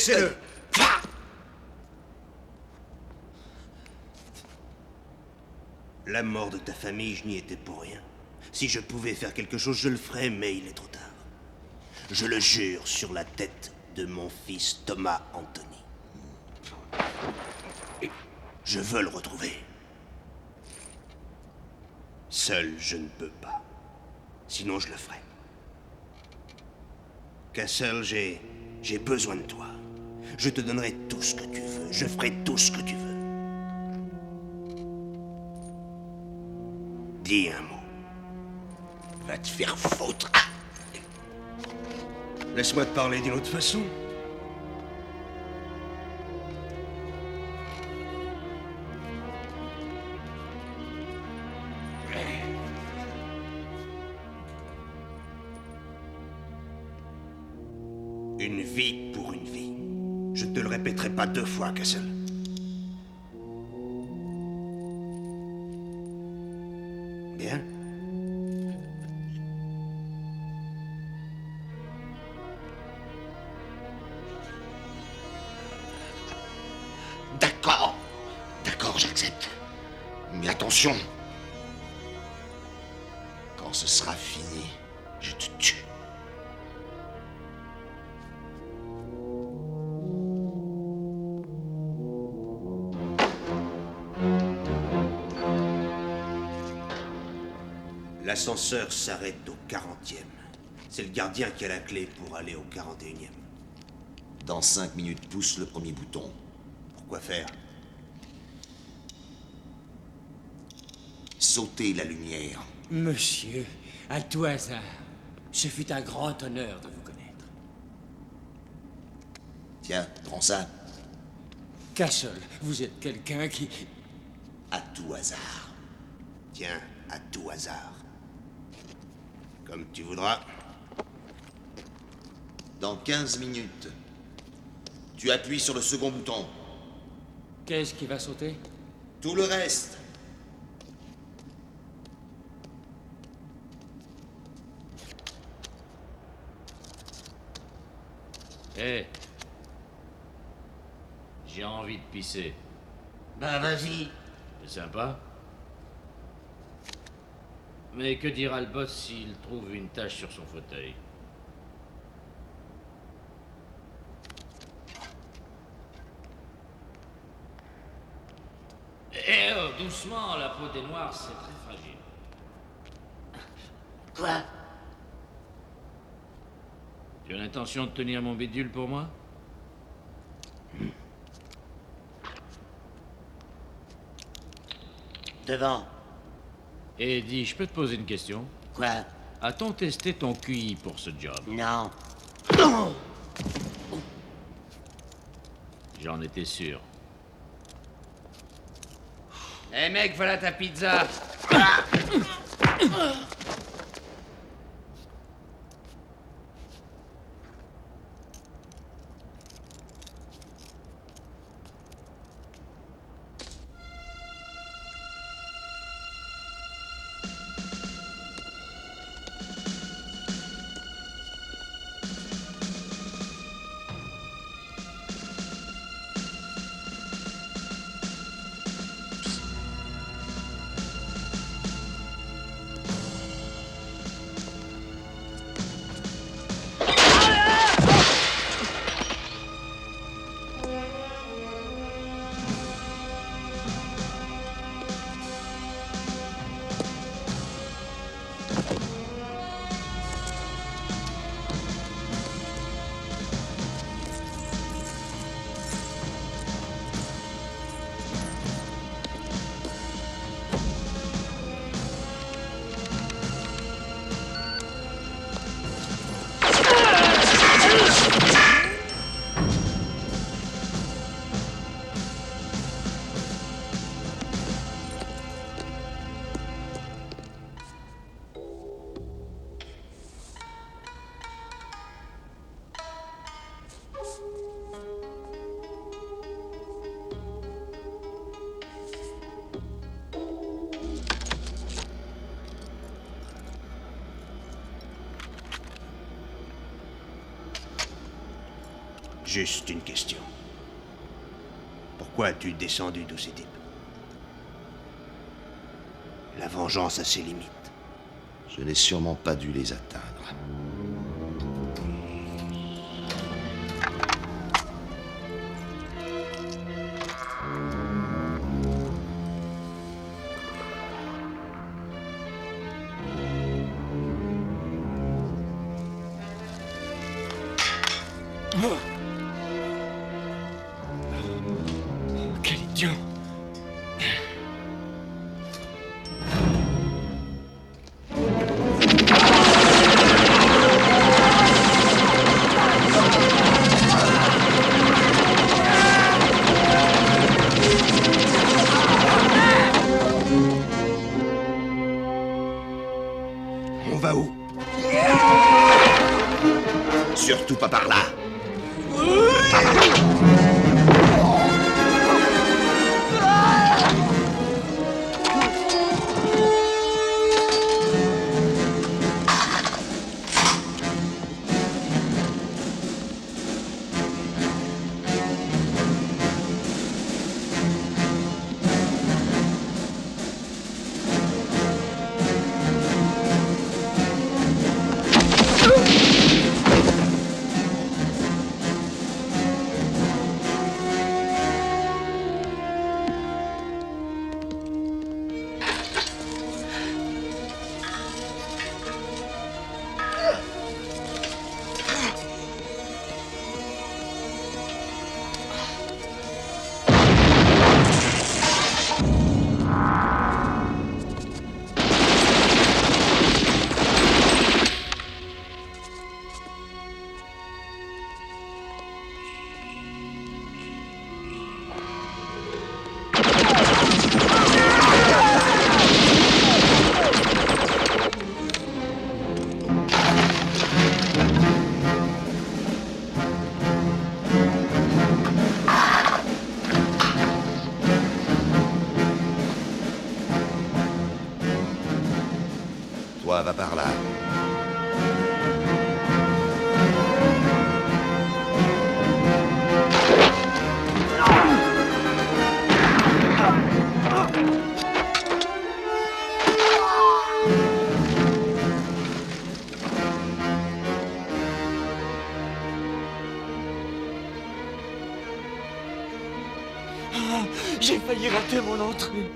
Laissez-le. La mort de ta famille, je n'y étais pour rien. Si je pouvais faire quelque chose, je le ferais, mais il est trop tard. Je le jure sur la tête de mon fils Thomas Anthony. Je veux le retrouver. Seul, je ne peux pas. Sinon, je le ferai. Castle, j'ai besoin de toi. Je te donnerai tout ce que tu veux. Je ferai tout ce que tu veux. Dis un mot. Va te faire foutre. Laisse-moi te parler d'une autre façon. Une vie pour une vie. Je te le répéterai pas 2 fois, Castle. Bien. D'accord. D'accord, j'accepte. Mais attention. Quand ce sera fini, je te tue. L'ascenseur s'arrête au 40e. C'est le gardien qui a la clé pour aller au 41e. Dans 5 minutes, pousse le premier bouton. Pourquoi faire? Sauter la lumière. Monsieur, à tout hasard, ce fut un grand honneur de vous connaître. Tiens, prends ça. Castle, vous êtes quelqu'un qui... À tout hasard. Tiens, à tout hasard. Comme tu voudras. Dans 15 minutes, tu appuies sur le second bouton. Qu'est-ce qui va sauter? Tout le reste. Hé. J'ai envie de pisser. Bah vas-y. C'est sympa. Mais que dira le boss s'il trouve une tache sur son fauteuil? Eh oh, doucement, la peau des noirs, c'est très fragile. Quoi? Tu as l'intention de tenir mon bidule pour moi? Devant. Et dis, je peux te poser une question? Quoi? A-t-on testé ton QI pour ce job? Non. J'en étais sûr. Eh mec, voilà ta pizza! Juste une question. Pourquoi as-tu descendu tous ces types? La vengeance a ses limites. Je n'ai sûrement pas dû les atteindre. Quel idiot! On va où? Surtout pas par là. Toi, va par là. J'ai failli rater mon entrée.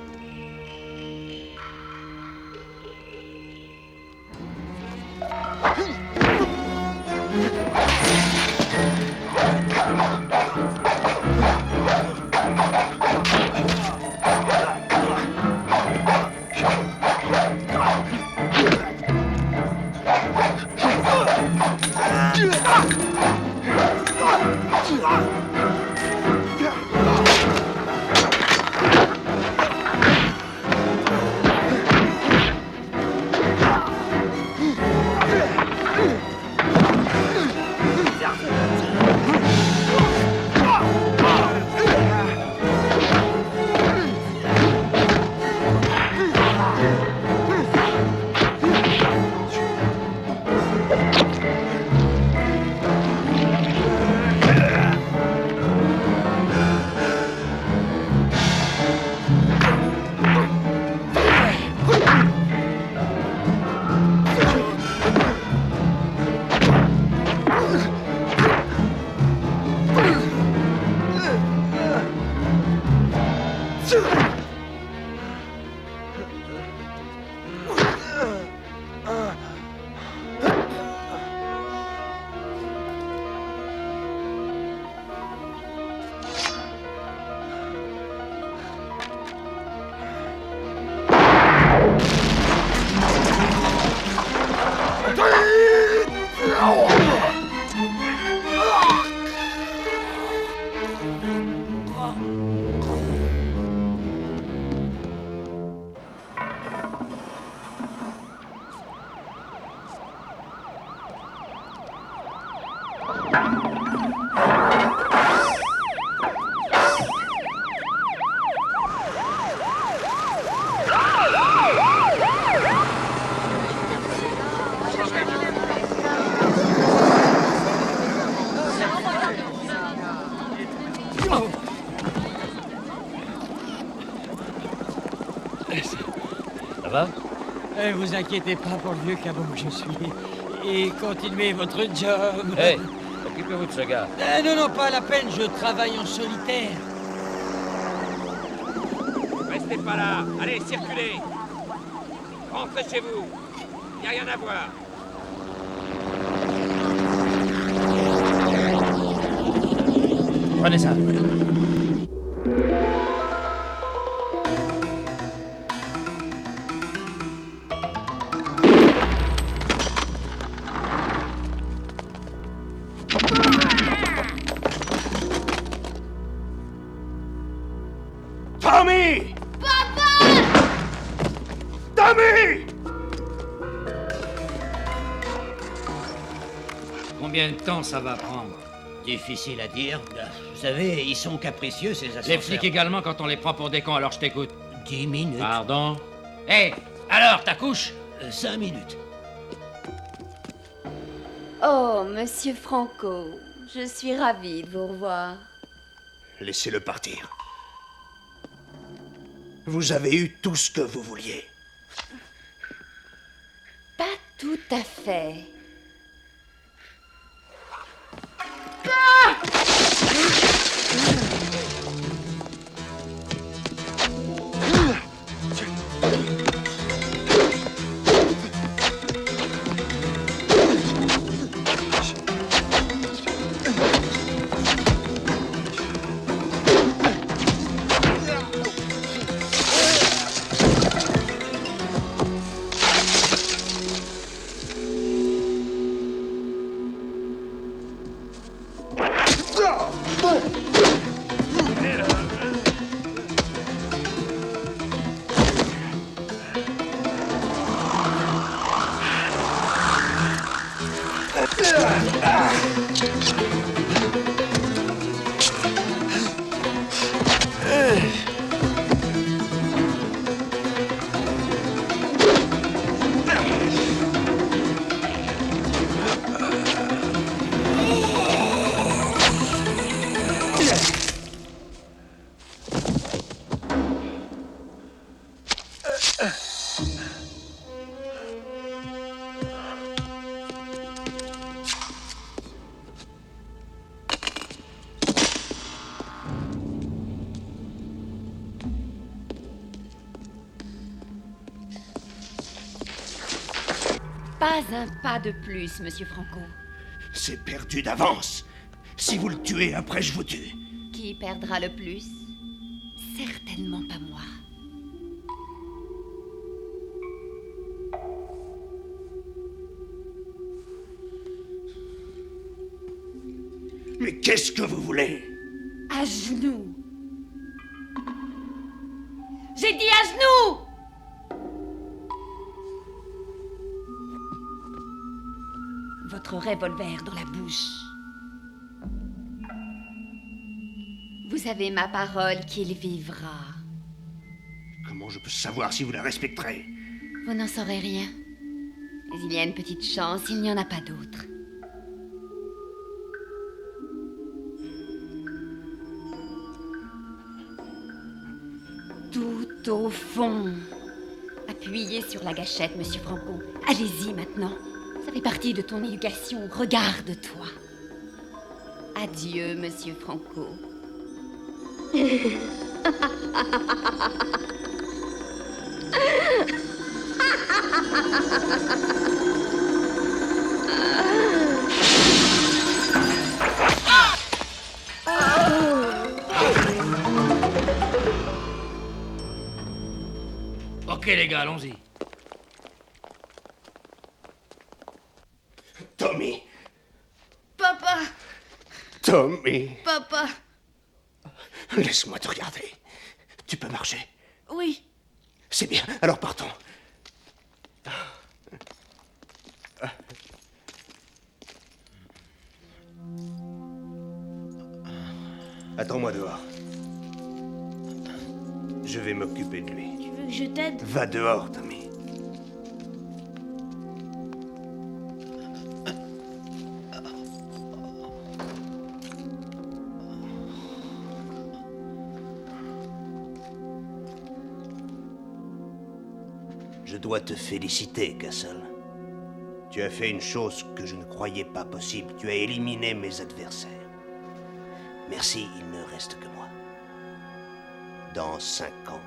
Ça va? Vous inquiétez pas pour le vieux cabot que je suis. Et continuez votre job. Hey, occupez-vous de ce gars. Non, pas la peine, je travaille en solitaire. Restez pas là. Allez, circulez. Rentrez chez vous. Y a rien à voir. Prenez ça. Tommy! Papa! Tommy! Combien de temps ça va prendre? Difficile à dire. Vous savez, ils sont capricieux, ces ascenseurs. Les flics également quand on les prend pour des cons, alors je t'écoute. 10 minutes. Pardon? Hé, alors, ta couche? 5 minutes. Oh, monsieur Franco, je suis ravie de vous revoir. Laissez-le partir. Vous avez eu tout ce que vous vouliez. Pas tout à fait. Pas un pas de plus, monsieur Franco. C'est perdu d'avance. Si vous le tuez, après je vous tue. Qui perdra le plus? Certainement pas moi. Mais qu'est-ce que vous voulez? À genoux. J'ai dit à genoux! Votre revolver dans la bouche. Vous avez ma parole qu'il vivra. Comment je peux savoir si vous la respecterez? Vous n'en saurez rien. Mais il y a une petite chance, il n'y en a pas d'autre. Tout au fond. Appuyez sur la gâchette, monsieur Franco. Allez-y maintenant. Ça fait partie de ton éducation. Regarde-toi. Adieu, monsieur Franco. Ok les gars, allons-y. Tommy! Papa! Tommy! Papa! Laisse-moi te regarder. Tu peux marcher? Oui. C'est bien, alors partons. Attends-moi dehors. Je vais m'occuper de lui. Tu veux que je t'aide? Va dehors, Tommy. Je dois te féliciter, Castle. Tu as fait une chose que je ne croyais pas possible. Tu as éliminé mes adversaires. Merci, il ne reste que moi. Dans 5 ans,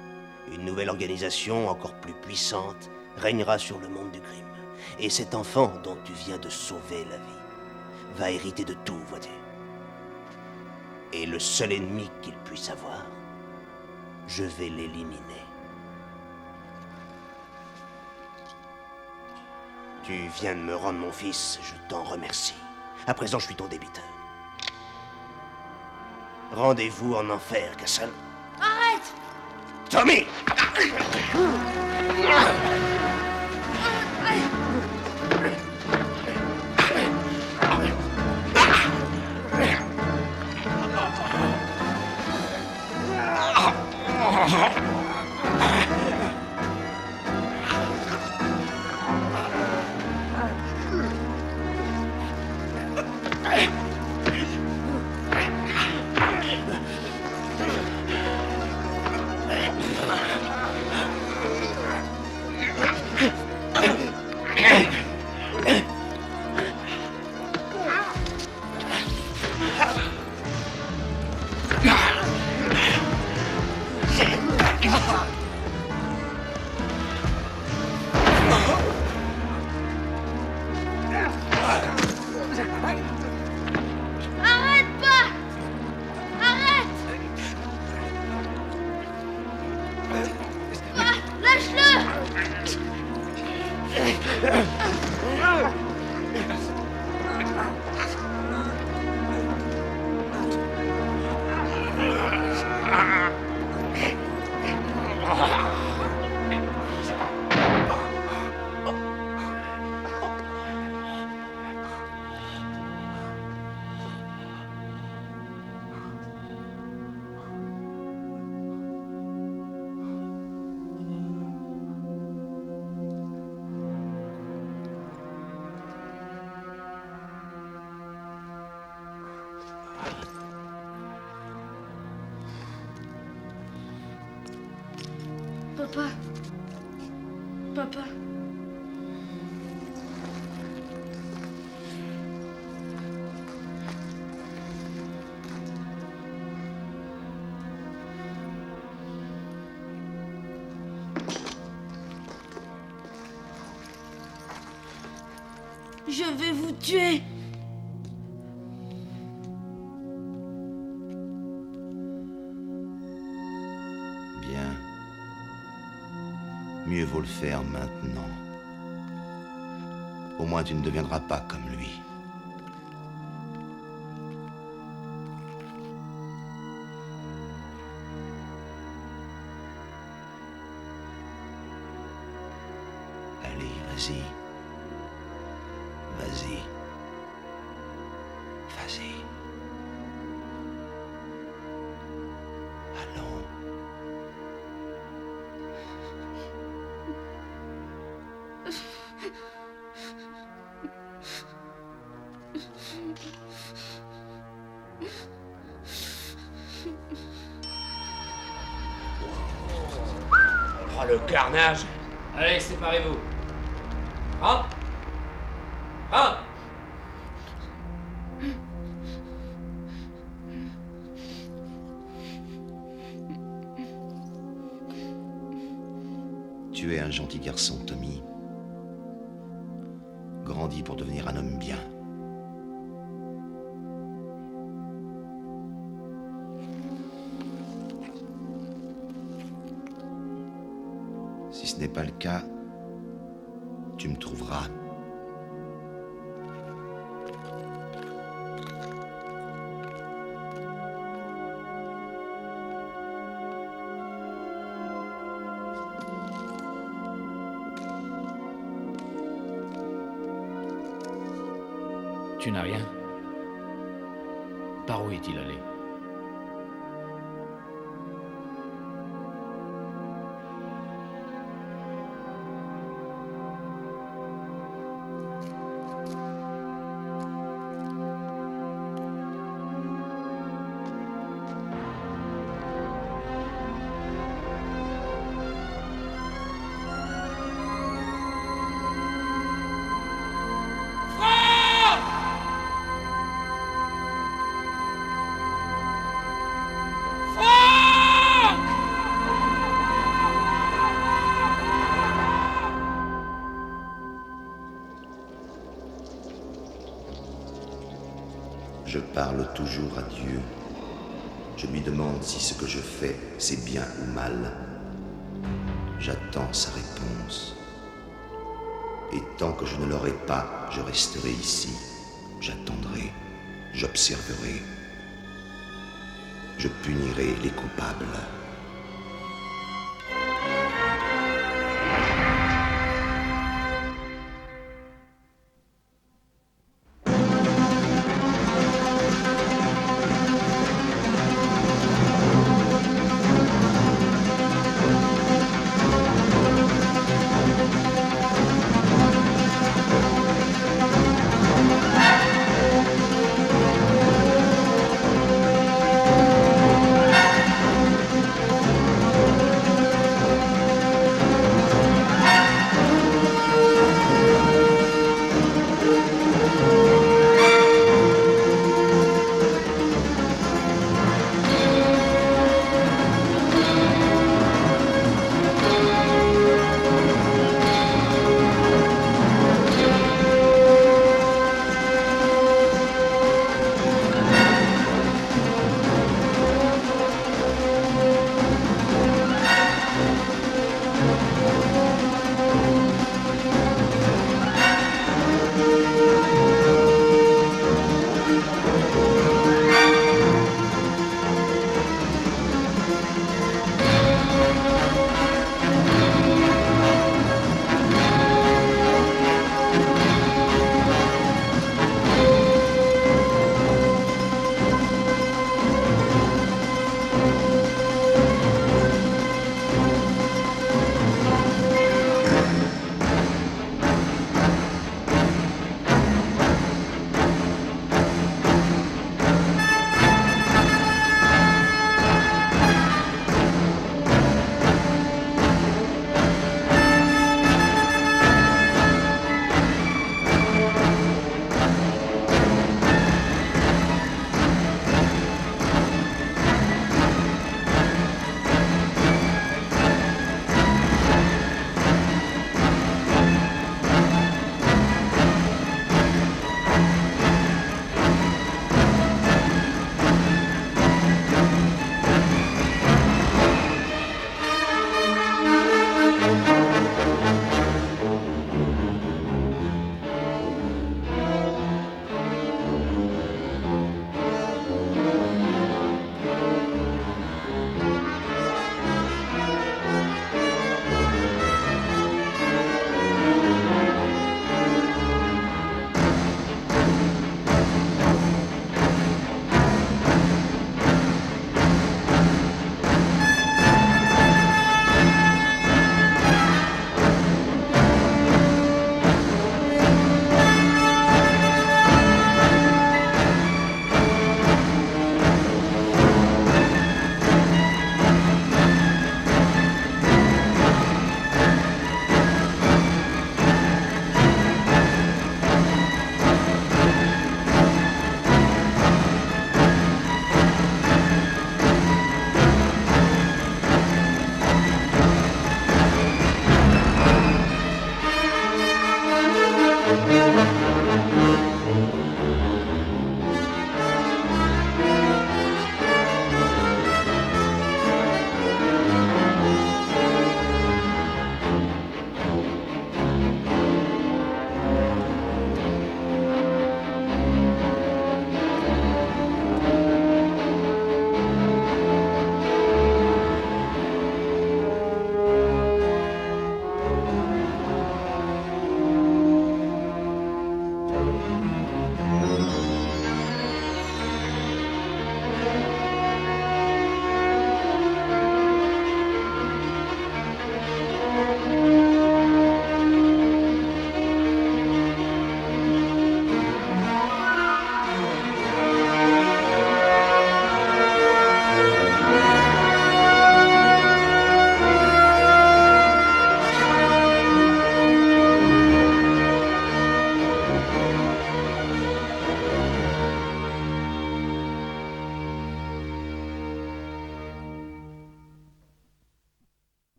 une nouvelle organisation encore plus puissante régnera sur le monde du crime. Et cet enfant dont tu viens de sauver la vie va hériter de tout, vois-tu. Et le seul ennemi qu'il puisse avoir, je vais l'éliminer. Tu viens de me rendre mon fils, je t'en remercie. À présent, je suis ton débiteur. Rendez-vous en enfer, Castle. Arrête! Tommy! Papa. Papa. Je vais vous tuer. Bien. Mieux vaut le faire maintenant. Au moins tu ne deviendras pas comme lui. Allez, vas-y. Vas-y. Vas-y. Allons. Oh, le carnage! Allez, séparez-vous. Rentre! Rentre! Tu es un gentil garçon, Tommy. Grandis pour devenir un homme bien. Si ce n'est pas le cas, tu me trouveras. Tu n'as rien? Par où est-il allé? Je parle toujours à Dieu. Je lui demande si ce que je fais, c'est bien ou mal. J'attends sa réponse. Et tant que je ne l'aurai pas, je resterai ici. J'attendrai, j'observerai. Je punirai les coupables.